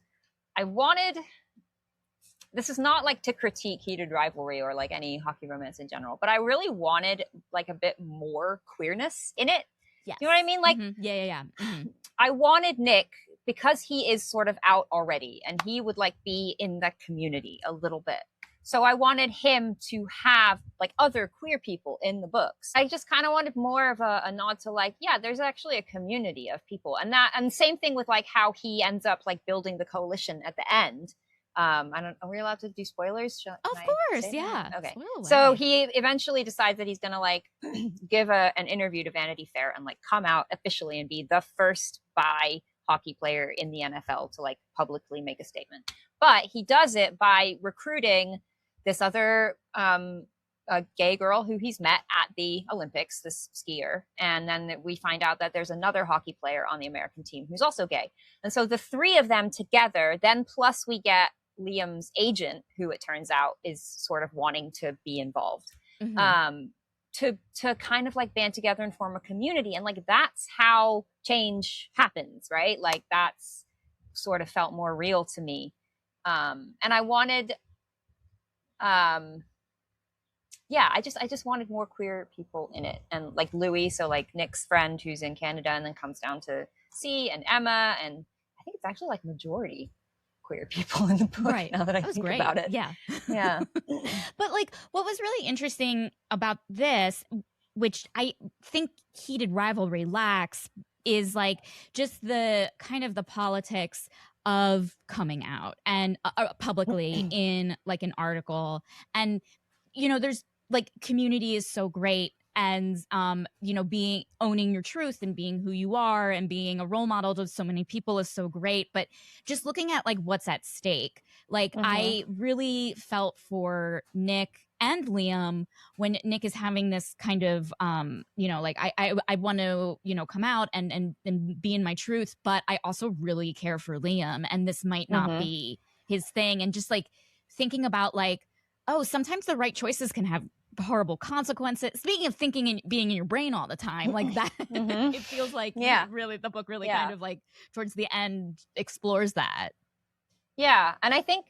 this is not like to critique Heated Rivalry or like any hockey romance in general, but I really wanted like a bit more queerness in it. Yes. You know what I mean? Like, yeah. Mm-hmm. I wanted Nick, because he is sort of out already and he would like be in the community a little bit. So I wanted him to have like other queer people in the books. I just kind of wanted more of a nod to like, yeah, there's actually a community of people. And same thing with like how he ends up like building the coalition at the end. Are we allowed to do spoilers? Of course, yeah. Okay. So he eventually decides that he's going to like give an interview to Vanity Fair and like come out officially and be the first bi hockey player in the NFL to like publicly make a statement. But he does it by recruiting this other a gay girl who he's met at the Olympics, this skier. And then we find out that there's another hockey player on the American team who's also gay. And so the three of them together, then plus we get Liam's agent, who it turns out is sort of wanting to be involved, to kind of like band together and form a community. And like, that's how change happens, right? Like that's sort of felt more real to me. And I wanted, I just wanted more queer people in it. And like Louis, so like Nick's friend who's in Canada and then comes down to see, and Emma, and I think it's actually like majority queer people in the book, right? Now that I think about it. Yeah. But like what was really interesting about this, which I think Heated Rivalry lacks, is like just the kind of the politics of coming out and publicly in like an article. And you know, there's like community is so great, and you know, owning your truth and being who you are and being a role model to so many people is so great. But just looking at like what's at stake, like I really felt for Nick and Liam when Nick is having this kind of you know, like I want to, you know, come out and be in my truth, but I also really care for Liam and this might not be his thing. And just like thinking about like, oh, sometimes the right choices can have horrible consequences. Speaking of thinking and being in your brain all the time, like that, it feels like really the book really kind of like towards the end explores that. Yeah, and I think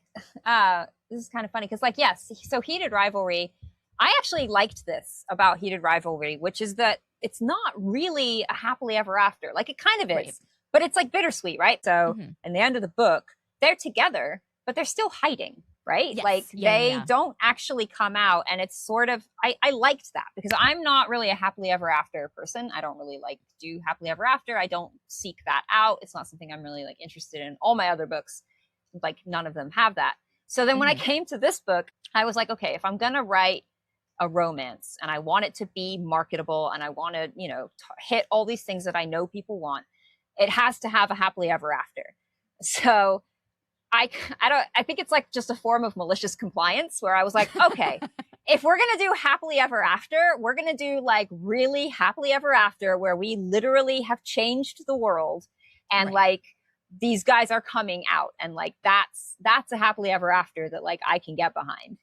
this is kind of funny because like, yes, so Heated Rivalry, I actually liked this about Heated Rivalry, which is that it's not really a happily ever after. Like it kind of is, but it's like bittersweet, right? So in the end of the book, they're together, but they're still hiding. Right? Yes. Like they don't actually come out. And it's sort of, I liked that because I'm not really a happily ever after person. I don't really like do happily ever after. I don't seek that out. It's not something I'm really like interested in. All my other books, like none of them have that. So then when I came to this book, I was like, okay, if I'm going to write a romance and I want it to be marketable and I want to, you know, hit all these things that I know people want, it has to have a happily ever after. So I think it's like just a form of malicious compliance where I was like, okay, if we're going to do happily ever after, we're going to do like really happily ever after where we literally have changed the world and like these guys are coming out and like that's a happily ever after that like I can get behind.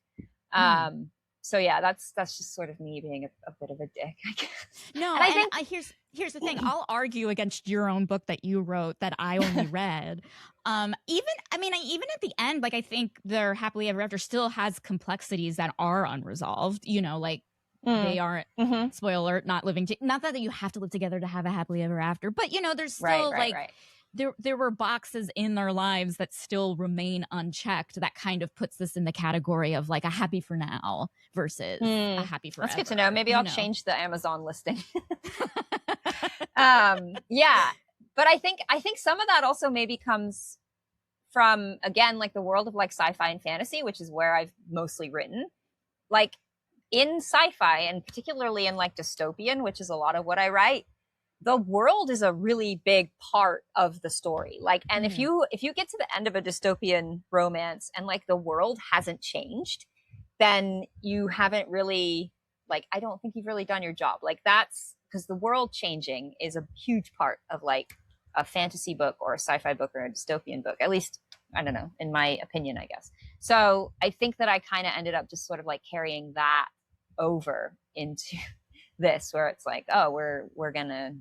So yeah, that's just sort of me being a bit of a dick, I guess. No, and I think here's the thing. I'll argue against your own book that you wrote that I only read. Even at the end, like I think their happily ever after still has complexities that are unresolved. You know, like they aren't, spoiler alert, not living not that you have to live together to have a happily ever after, but you know, there's still right. There were boxes in their lives that still remain unchecked that kind of puts this in the category of like a happy for now versus a happy forever. That's good to know. Maybe I'll change the Amazon listing. Yeah. But I think some of that also maybe comes from, again, like the world of like sci-fi and fantasy, which is where I've mostly written. Like in sci-fi, and particularly in like dystopian, which is a lot of what I write, the world is a really big part of the story. Like, and if you get to the end of a dystopian romance and like the world hasn't changed, then you haven't really, like, I don't think you've really done your job. Like, that's because the world changing is a huge part of like a fantasy book or a sci-fi book or a dystopian book, at least, I don't know, in my opinion, I guess. So I think that I kind of ended up just sort of like carrying that over into this, where it's like, oh, we're gonna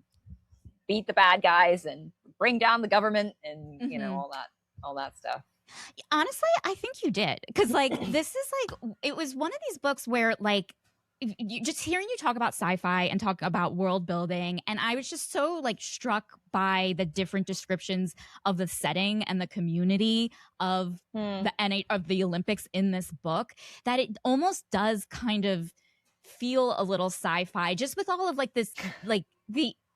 beat the bad guys and bring down the government and you know, all that stuff. Honestly, I think you did, because like this is like, it was one of these books where like just hearing you talk about sci-fi and talk about world building, and I was just so like struck by the different descriptions of the setting and the community of the Olympics in this book, that it almost does kind of feel a little sci-fi, just with all of like this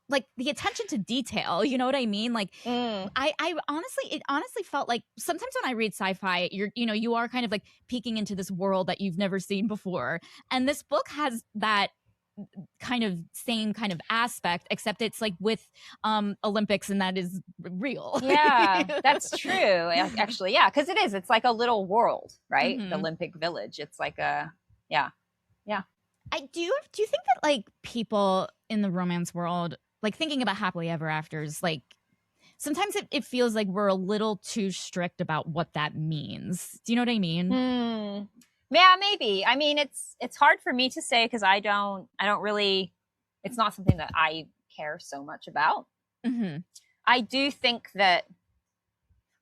like the attention to detail, you know what I mean? Like, I honestly felt like sometimes when I read sci-fi, you are kind of like peeking into this world that you've never seen before. And this book has that kind of same kind of aspect, except it's like with Olympics, and that is real. Yeah, that's true. Actually, yeah, because it's like a little world, right? The Olympic Village. It's like yeah. Do you think that like people in the romance world, like thinking about happily ever afters, like sometimes it feels like we're a little too strict about what that means? Do you know what I mean? Yeah, maybe. I mean, it's hard for me to say because I don't really, it's not something that I care so much about. I do think that,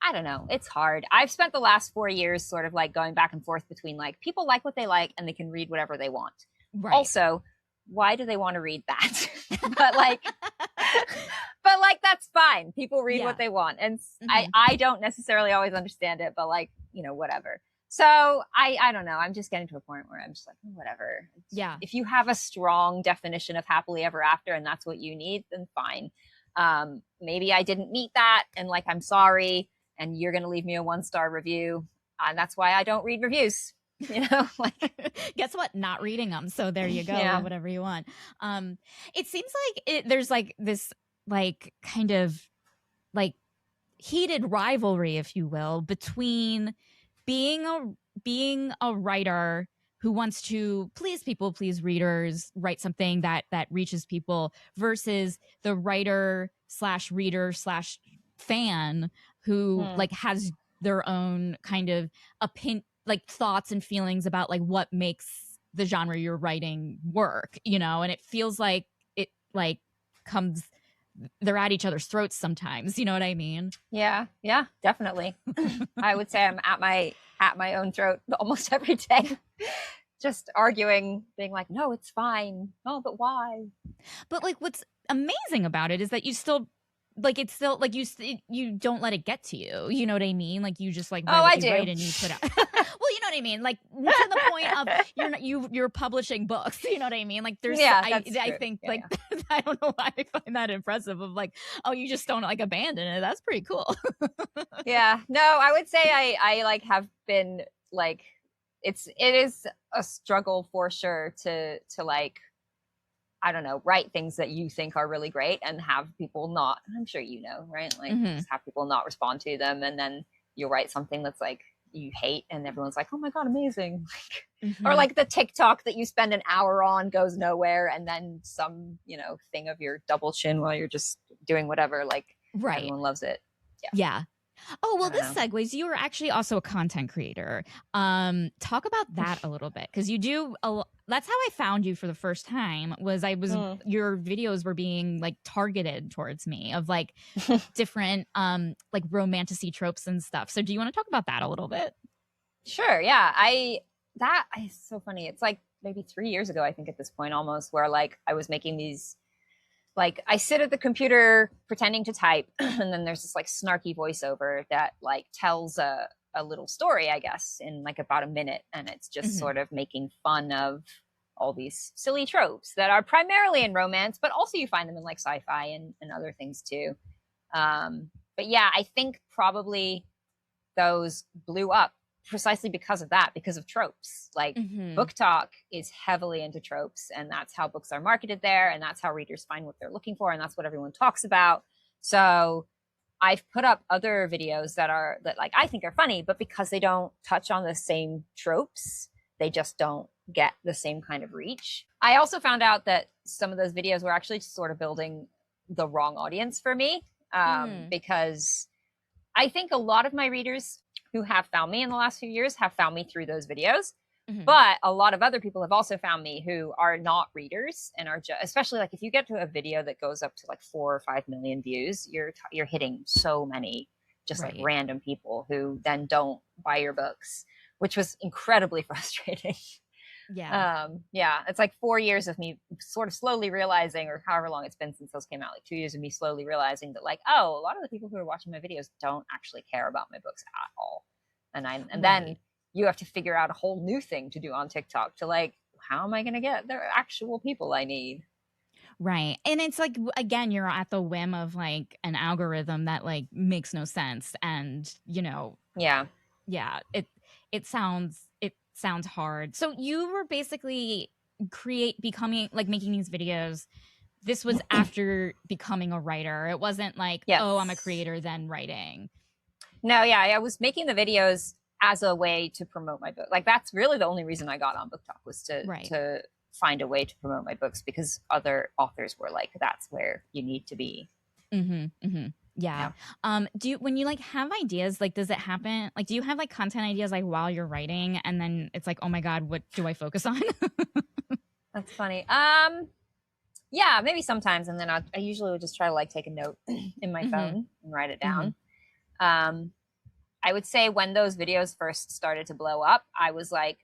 I don't know, it's hard. I've spent the last 4 years sort of like going back and forth between like people like what they like and they can read whatever they want. Right. Also, why do they want to read that? but like that's fine. People read what they want, and I don't necessarily always understand it, but like, you know, whatever. So I don't know. I'm just getting to a point where I'm just like, whatever. If you have a strong definition of happily ever after and that's what you need, then fine. Maybe I didn't meet that, and like, I'm sorry, and you're going to leave me a 1-star review, and that's why I don't read reviews. You know, like, guess what? Not reading them. So there you go. Whatever you want. It seems like there's like this like kind of like heated rivalry, if you will, between being a writer who wants to please people, please readers, write something that reaches people, versus the writer / reader / fan who like has their own kind of opinion, like thoughts and feelings about like what makes the genre you're writing work, you know. And it feels like it like comes, they're at each other's throats sometimes, you know what I mean? Yeah, definitely. I would say I'm at my own throat almost every day. Just arguing, being like, no, it's fine. Oh, but why? But like, what's amazing about it is that you still like, it's still like you don't let it get to you. You know what I mean? Like, you just like write and you put out. Well, you know what I mean? Like, to the point of you're publishing books. You know what I mean? Like, there's I think like I don't know why I find that impressive. Of like, oh, you just don't like abandon it. That's pretty cool. Yeah. No, I would say I like have been like, it is a struggle for sure to like, I don't know, write things that you think are really great and have people not, I'm sure you know, right? Like, just have people not respond to them. And then you'll write something that's like, you hate, and everyone's like, oh my God, amazing. Like, or like the TikTok that you spend an hour on goes nowhere. And then some, you know, thing of your double chin while you're just doing whatever, like, everyone loves it. Yeah. Oh, well, this segues. You are actually also a content creator. Talk about that a little bit, because you do. That's how I found you for the first time. Your videos were being like targeted towards me of like different like romantasy tropes and stuff. So do you want to talk about that a little bit? Sure. Yeah. That is so funny. It's like maybe 3 years ago, I think at this point almost, where like I was making these, like I sit at the computer pretending to type and then there's this like snarky voiceover that like tells a little story, I guess, in like about a minute. And it's just sort of making fun of all these silly tropes that are primarily in romance, but also you find them in like sci-fi and other things too. But yeah, I think probably those blew up precisely because of that, because of tropes. Like Book Talk is heavily into tropes, and that's how books are marketed there, and that's how readers find what they're looking for, and that's what everyone talks about. So I've put up other videos that like I think are funny, but because they don't touch on the same tropes, they just don't get the same kind of reach. I also found out that some of those videos were actually sort of building the wrong audience for me, because I think a lot of my readers who have found me in the last few years have found me through those videos. But a lot of other people have also found me who are not readers and are just, especially like if you get to a video that goes up to like 4 or 5 million views, you're hitting so many just like random people who then don't buy your books, which was incredibly frustrating. Yeah, it's like 4 years of me sort of slowly realizing, or however long it's been since those came out, like 2 years of me slowly realizing that like, oh, a lot of the people who are watching my videos don't actually care about my books at all. And then you have to figure out a whole new thing to do on TikTok to like, how am I going to get the actual people I need? Right. And it's like, again, you're at the whim of like an algorithm that like makes no sense. And, you know, it sounds hard. So you were basically making these videos. This was after becoming a writer. It wasn't like, oh, I'm a creator, then writing. No, yeah, I was making the videos as a way to promote my book. Like that's really the only reason I got on Book Talk, was to find a way to promote my books, because other authors were like, that's where you need to be. Yeah. When you like have ideas, like does it happen? Like, do you have like content ideas like while you're writing and then it's like, oh my God, what do I focus on? That's funny. Yeah, maybe sometimes. And then I usually would just try to like take a note in my phone and write it down. I would say when those videos first started to blow up, I was like,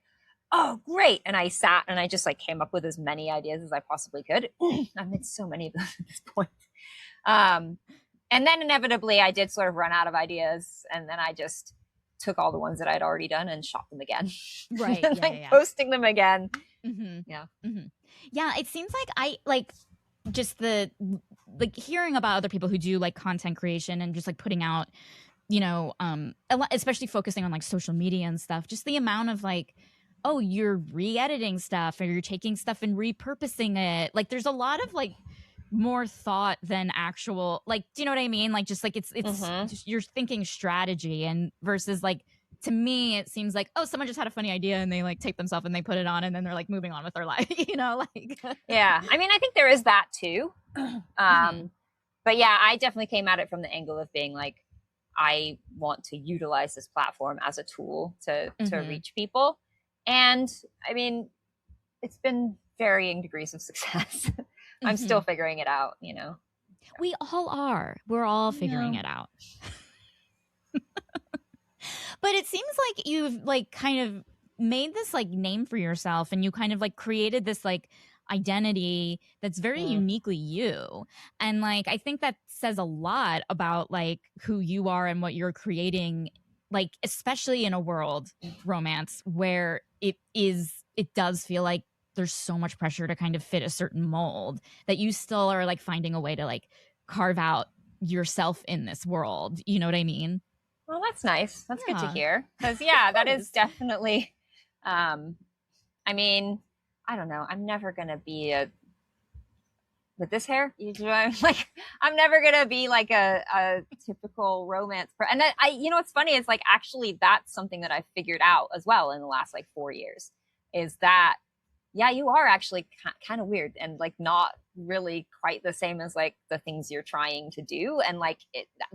oh, great. And I sat and I just like came up with as many ideas as I possibly could. I've made so many of those at this point. And then inevitably I did sort of run out of ideas. And then I just took all the ones that I'd already done and shot them again. Right. And posting them again. Yeah. It seems like I like just the like hearing about other people who do like content creation and just like putting out, you know, especially focusing on like social media and stuff, just the amount of like, oh, you're re-editing stuff or you're taking stuff and repurposing it. Like there's a lot of like more thought than actual, like, do you know what I mean? Like just like it's just, you're thinking strategy, and versus like, to me, it seems like, oh, someone just had a funny idea and they like tape themselves and they put it on and then they're like moving on with their life, you know, like. Yeah. I mean, I think there is that too. But yeah, I definitely came at it from the angle of being like, I want to utilize this platform as a tool to reach people. And I mean, it's been varying degrees of success. I'm still figuring it out, you know. We all are. We're all figuring it out. But it seems like you've like kind of made this like name for yourself, and you kind of like created this like identity that's very uniquely you. And like I think that says a lot about like who you are and what you're creating, like especially in a world, romance, where it does feel like there's so much pressure to kind of fit a certain mold, that you still are like finding a way to like carve out yourself in this world. You know what I mean? Well, that's nice. That's good to hear. Because that is definitely, I mean, I don't know. I'm never going to be with this hair. I'm never going to be like a typical romance. And you know, what's funny is like, actually, that's something that I've figured out as well in the last like 4 years, is that, yeah, you are actually kind of weird and like not really quite the same as like the things you're trying to do. And like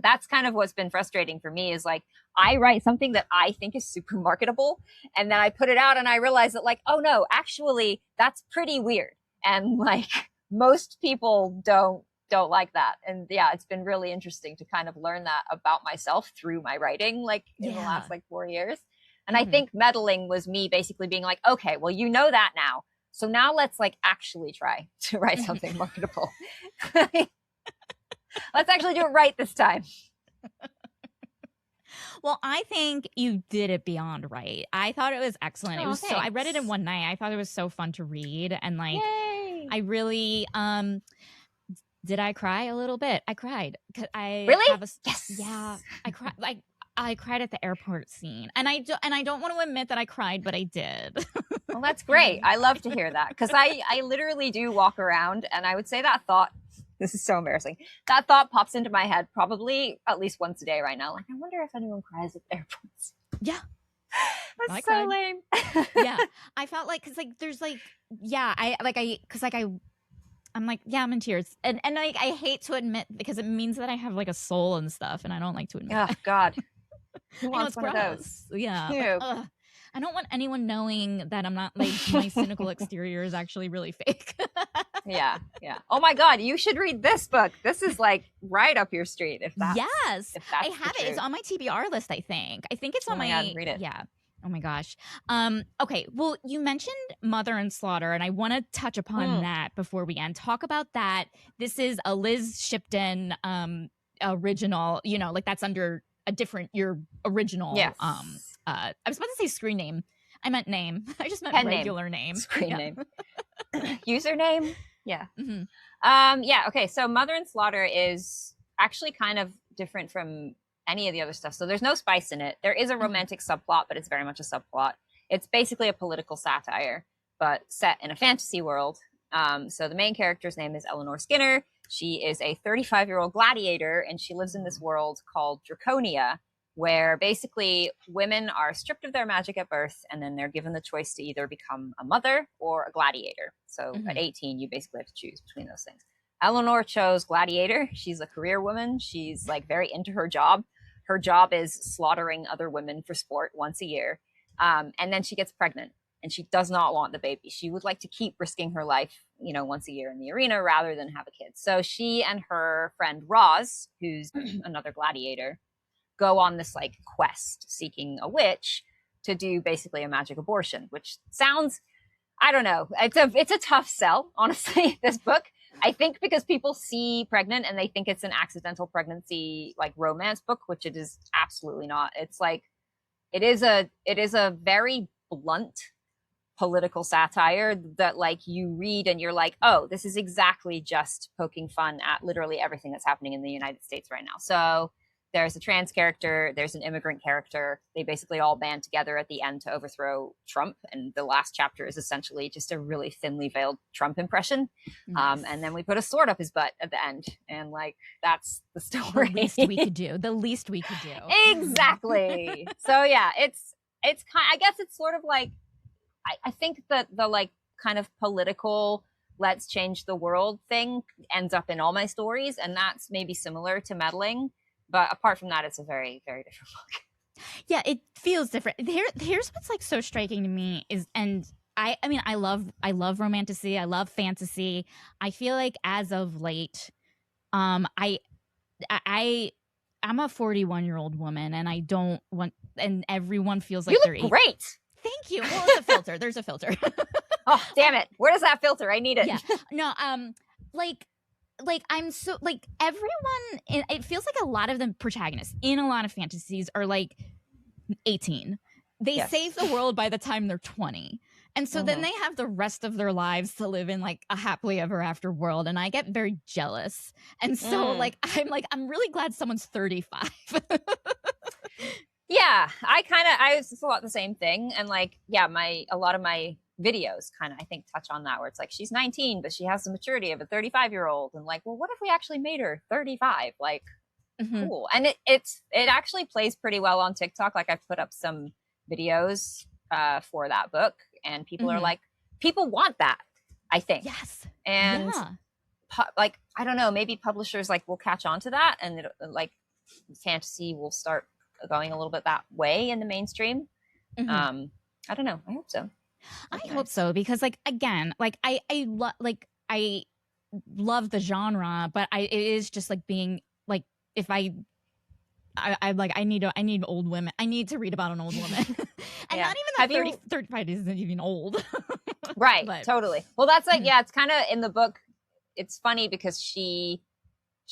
that's kind of what's been frustrating for me, is like I write something that I think is super marketable, and then I put it out and I realize that like, oh no, actually that's pretty weird, and like most people don't like that. And yeah, it's been really interesting to kind of learn that about myself through my writing, like in the last like 4 years. And I think meddling was me basically being like, okay, well, you know that now. So now let's like actually try to write something marketable. Let's actually do it right this time. Well, I think you did it beyond right. I thought it was excellent. It was so, I read it in one night. I thought it was so fun to read. And like, Yay. I really, did I cry a little bit? I cried. I really? have a, yes. Yeah, I cried. Like, I cried at the airport scene, and I don't want to admit that I cried, but I did. Well, that's great. I love to hear that, because I literally do walk around, and I would say that thought. This is so embarrassing. That thought pops into my head probably at least once a day right now. Like, I wonder if anyone cries at airports. Yeah. That's so lame. Yeah. I felt like, cause like, there's like, yeah, I'm like, yeah, I'm in tears. And like, I hate to admit, because it means that I have like a soul and stuff. And I don't like to admit Oh, God. Who wants one of those? Yeah. Like, I don't want anyone knowing that I'm not like, my cynical exterior is actually really fake. Yeah. Oh my God, you should read this book. This is like right up your street. If that's I have it. It's on my TBR list. I think it's on my God, read it. Yeah. Oh my gosh. Okay. Well, you mentioned Mother and Slaughter, and I want to touch upon that before we end. Talk about that. This is a Liz Shipton original. You know, like that's under a different your original. Yes. I was about to say screen name. I meant name. I just meant regular name. Screen name. Username. Yeah. Mm-hmm. Yeah. Okay. So Mother and Slaughter is actually kind of different from any of the other stuff. So there's no spice in it. There is a romantic subplot, but it's very much a subplot. It's basically a political satire, but set in a fantasy world. So the main character's name is Eleanor Skinner. She is a 35-year-old gladiator, and she lives in this world called Draconia, where basically women are stripped of their magic at birth, and then they're given the choice to either become a mother or a gladiator. So at 18, you basically have to choose between those things. Eleanor chose gladiator. She's a career woman. She's like very into her job. Her job is slaughtering other women for sport once a year. And then she gets pregnant, and she does not want the baby. She would like to keep risking her life, you know, once a year in the arena rather than have a kid. So she and her friend Roz, who's another gladiator, go on this like quest seeking a witch to do basically a magic abortion, which sounds, I don't know. It's a tough sell, honestly, this book. I think because people see pregnant and they think it's an accidental pregnancy, like romance book, which it is absolutely not. It's like, it is a very blunt political satire that like you read and you're like, oh, this is exactly just poking fun at literally everything that's happening in the United States right now. So there's a trans character, there's an immigrant character. They basically all band together at the end to overthrow Trump. And the last chapter is essentially just a really thinly veiled Trump impression. Nice. And then we put a sword up his butt at the end. And like, that's the story. The least we could do. Exactly. So yeah, it's kind, I guess it's sort of like, I think that the like kind of political, let's change the world thing ends up in all my stories. And that's maybe similar to Meddling. But apart from that, it's a very, very different book. Yeah, it feels different. Here's what's like so striking to me is, and I mean, I love romantasy. I love fantasy. I feel like as of late, I'm a 41-year-old woman, and I don't want, and everyone feels like they're great. Thank you. Well, it's a filter. There's a filter. Oh, damn it. Where does that filter? I need it. Yeah. No, like I'm so like everyone it feels like a lot of the protagonists in a lot of fantasies are like 18. They save the world by the time they're 20, and so then they have the rest of their lives to live in like a happily ever after world, and I get very jealous. And so I'm really glad someone's 35. Yeah, I was a lot the same thing. And like, yeah, a lot of my videos kind of, I think, touch on that, where it's like, she's 19, but she has the maturity of a 35-year-old. And like, well, what if we actually made her 35? Like, cool. And it actually plays pretty well on TikTok. Like, I've put up some videos for that book, and people are like, people want that, I think. Yes. And like, I don't know, maybe publishers like will catch on to that, and it, like fantasy will start going a little bit that way in the mainstream. I don't know. I hope so. I hope so, because like, again, like I love the genre, but it is just like being like, if I need old women. I need to read about an old woman. And not even that 35 isn't even old. Right. But, totally. Well, that's like, yeah, it's kind of in the book. It's funny because she's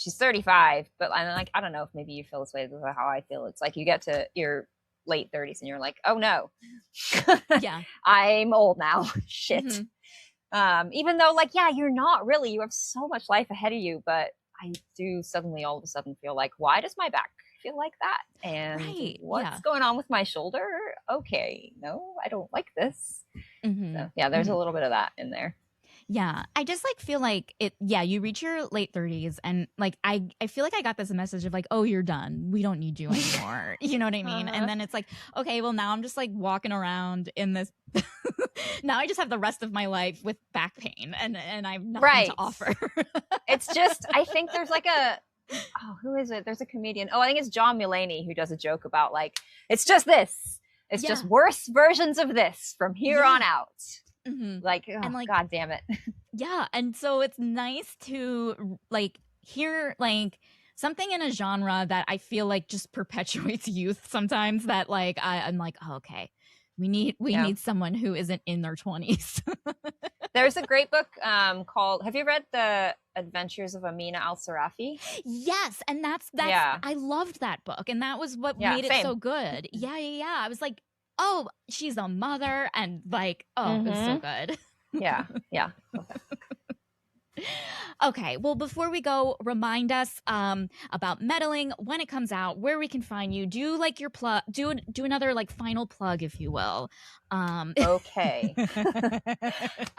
35, but I'm like, I don't know if maybe you feel this way. This is how I feel. It's like you get to your late 30s and you're like, oh no, yeah, I'm old now. Shit. Even though, like, yeah, you're not really, you have so much life ahead of you, but I do suddenly all of a sudden feel like, why does my back feel like that? And what's going on with my shoulder? Okay, no, I don't like this. So yeah, there's a little bit of that in there. Yeah, I just like feel like it. Yeah, you reach your late 30s, and like I feel like I got this message of like, oh, you're done. We don't need you anymore. You know what I mean? And then it's like, okay, well now I'm just like walking around in this. Now I just have the rest of my life with back pain, and I have nothing to offer. It's just, I think there's like who is it? There's a comedian. Oh, I think it's John Mulaney who does a joke about like, it's just this. It's just worse versions of this from here on out. Like, oh, and like, God damn it. Yeah. And so it's nice to like hear like something in a genre that I feel like just perpetuates youth sometimes, that like I'm like, oh, okay, we need someone who isn't in their 20s. There's a great book called, have you read The Adventures of Amina Al-Sarafi? Yes, and that's I loved that book, and that was what made it so good. Yeah. I was like, oh, she's a mother, and like, oh, it's so good. Yeah. Okay, well, before we go, remind us about Meddling, when it comes out, where we can find you. Do like your plug, do another like final plug, if you will. Okay.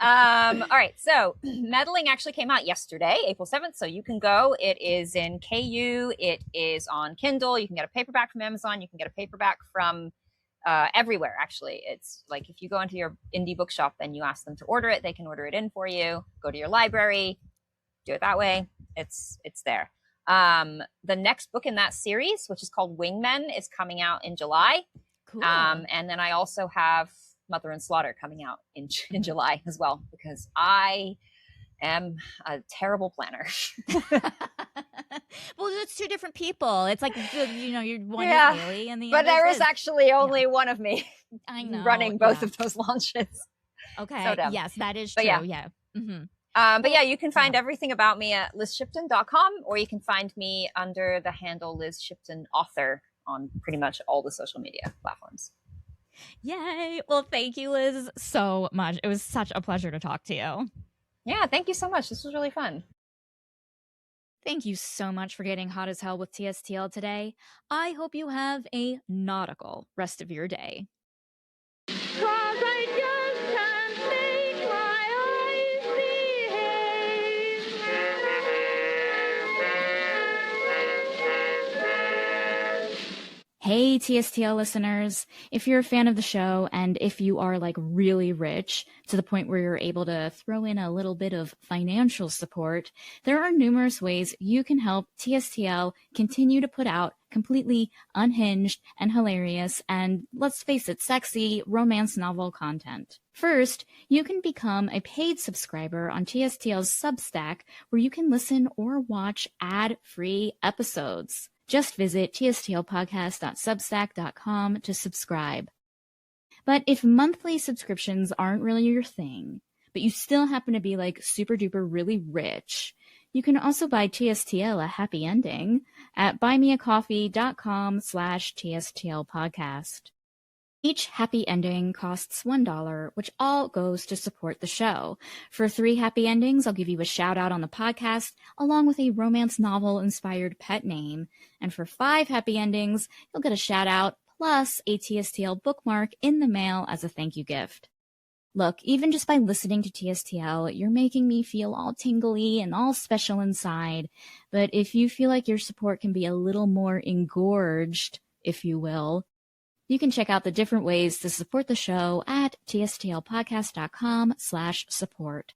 All right. So Meddling actually came out yesterday, April 7th. So you can go. It is in KU. It is on Kindle. You can get a paperback from Amazon. You can get a paperback from everywhere. Actually, it's like if you go into your indie bookshop and you ask them to order it, they can order it in for you. Go to your library, do it that way. It's there. The next book in that series, which is called Wingmen, is coming out in July. Cool. And then I also have Mother and Slaughter coming out in July as well, because I am a terrible planner. Well, it's two different people. It's like, you're one is Hailey and the but other there is actually only one of me. I know, running both of those launches. Okay. So dumb. Yes, that is true. But yeah. But yeah, you can find everything about me at lizshipton.com, or you can find me under the handle Liz Shipton Author on pretty much all the social media platforms. Yay. Well, thank you, Liz, so much. It was such a pleasure to talk to you. Yeah, thank you so much. This was really fun. Thank you so much for getting hot as hell with TSTL today. I hope you have a nautical rest of your day. Hey, TSTL listeners, if you're a fan of the show and if you are like really rich to the point where you're able to throw in a little bit of financial support, there are numerous ways you can help TSTL continue to put out completely unhinged and hilarious and, let's face it, sexy romance novel content. First, you can become a paid subscriber on TSTL's Substack, where you can listen or watch ad-free episodes. Just visit tstlpodcast.substack.com to subscribe. But if monthly subscriptions aren't really your thing, but you still happen to be like super duper really rich, you can also buy TSTL a happy ending at buymeacoffee.com/TSTLpodcast. Each happy ending costs $1, which all goes to support the show. For 3 happy endings, I'll give you a shout out on the podcast, along with a romance novel-inspired pet name. And for 5 happy endings, you'll get a shout out, plus a TSTL bookmark in the mail as a thank you gift. Look, even just by listening to TSTL, you're making me feel all tingly and all special inside. But if you feel like your support can be a little more engorged, if you will, you can check out the different ways to support the show at tstlpodcast.com/support.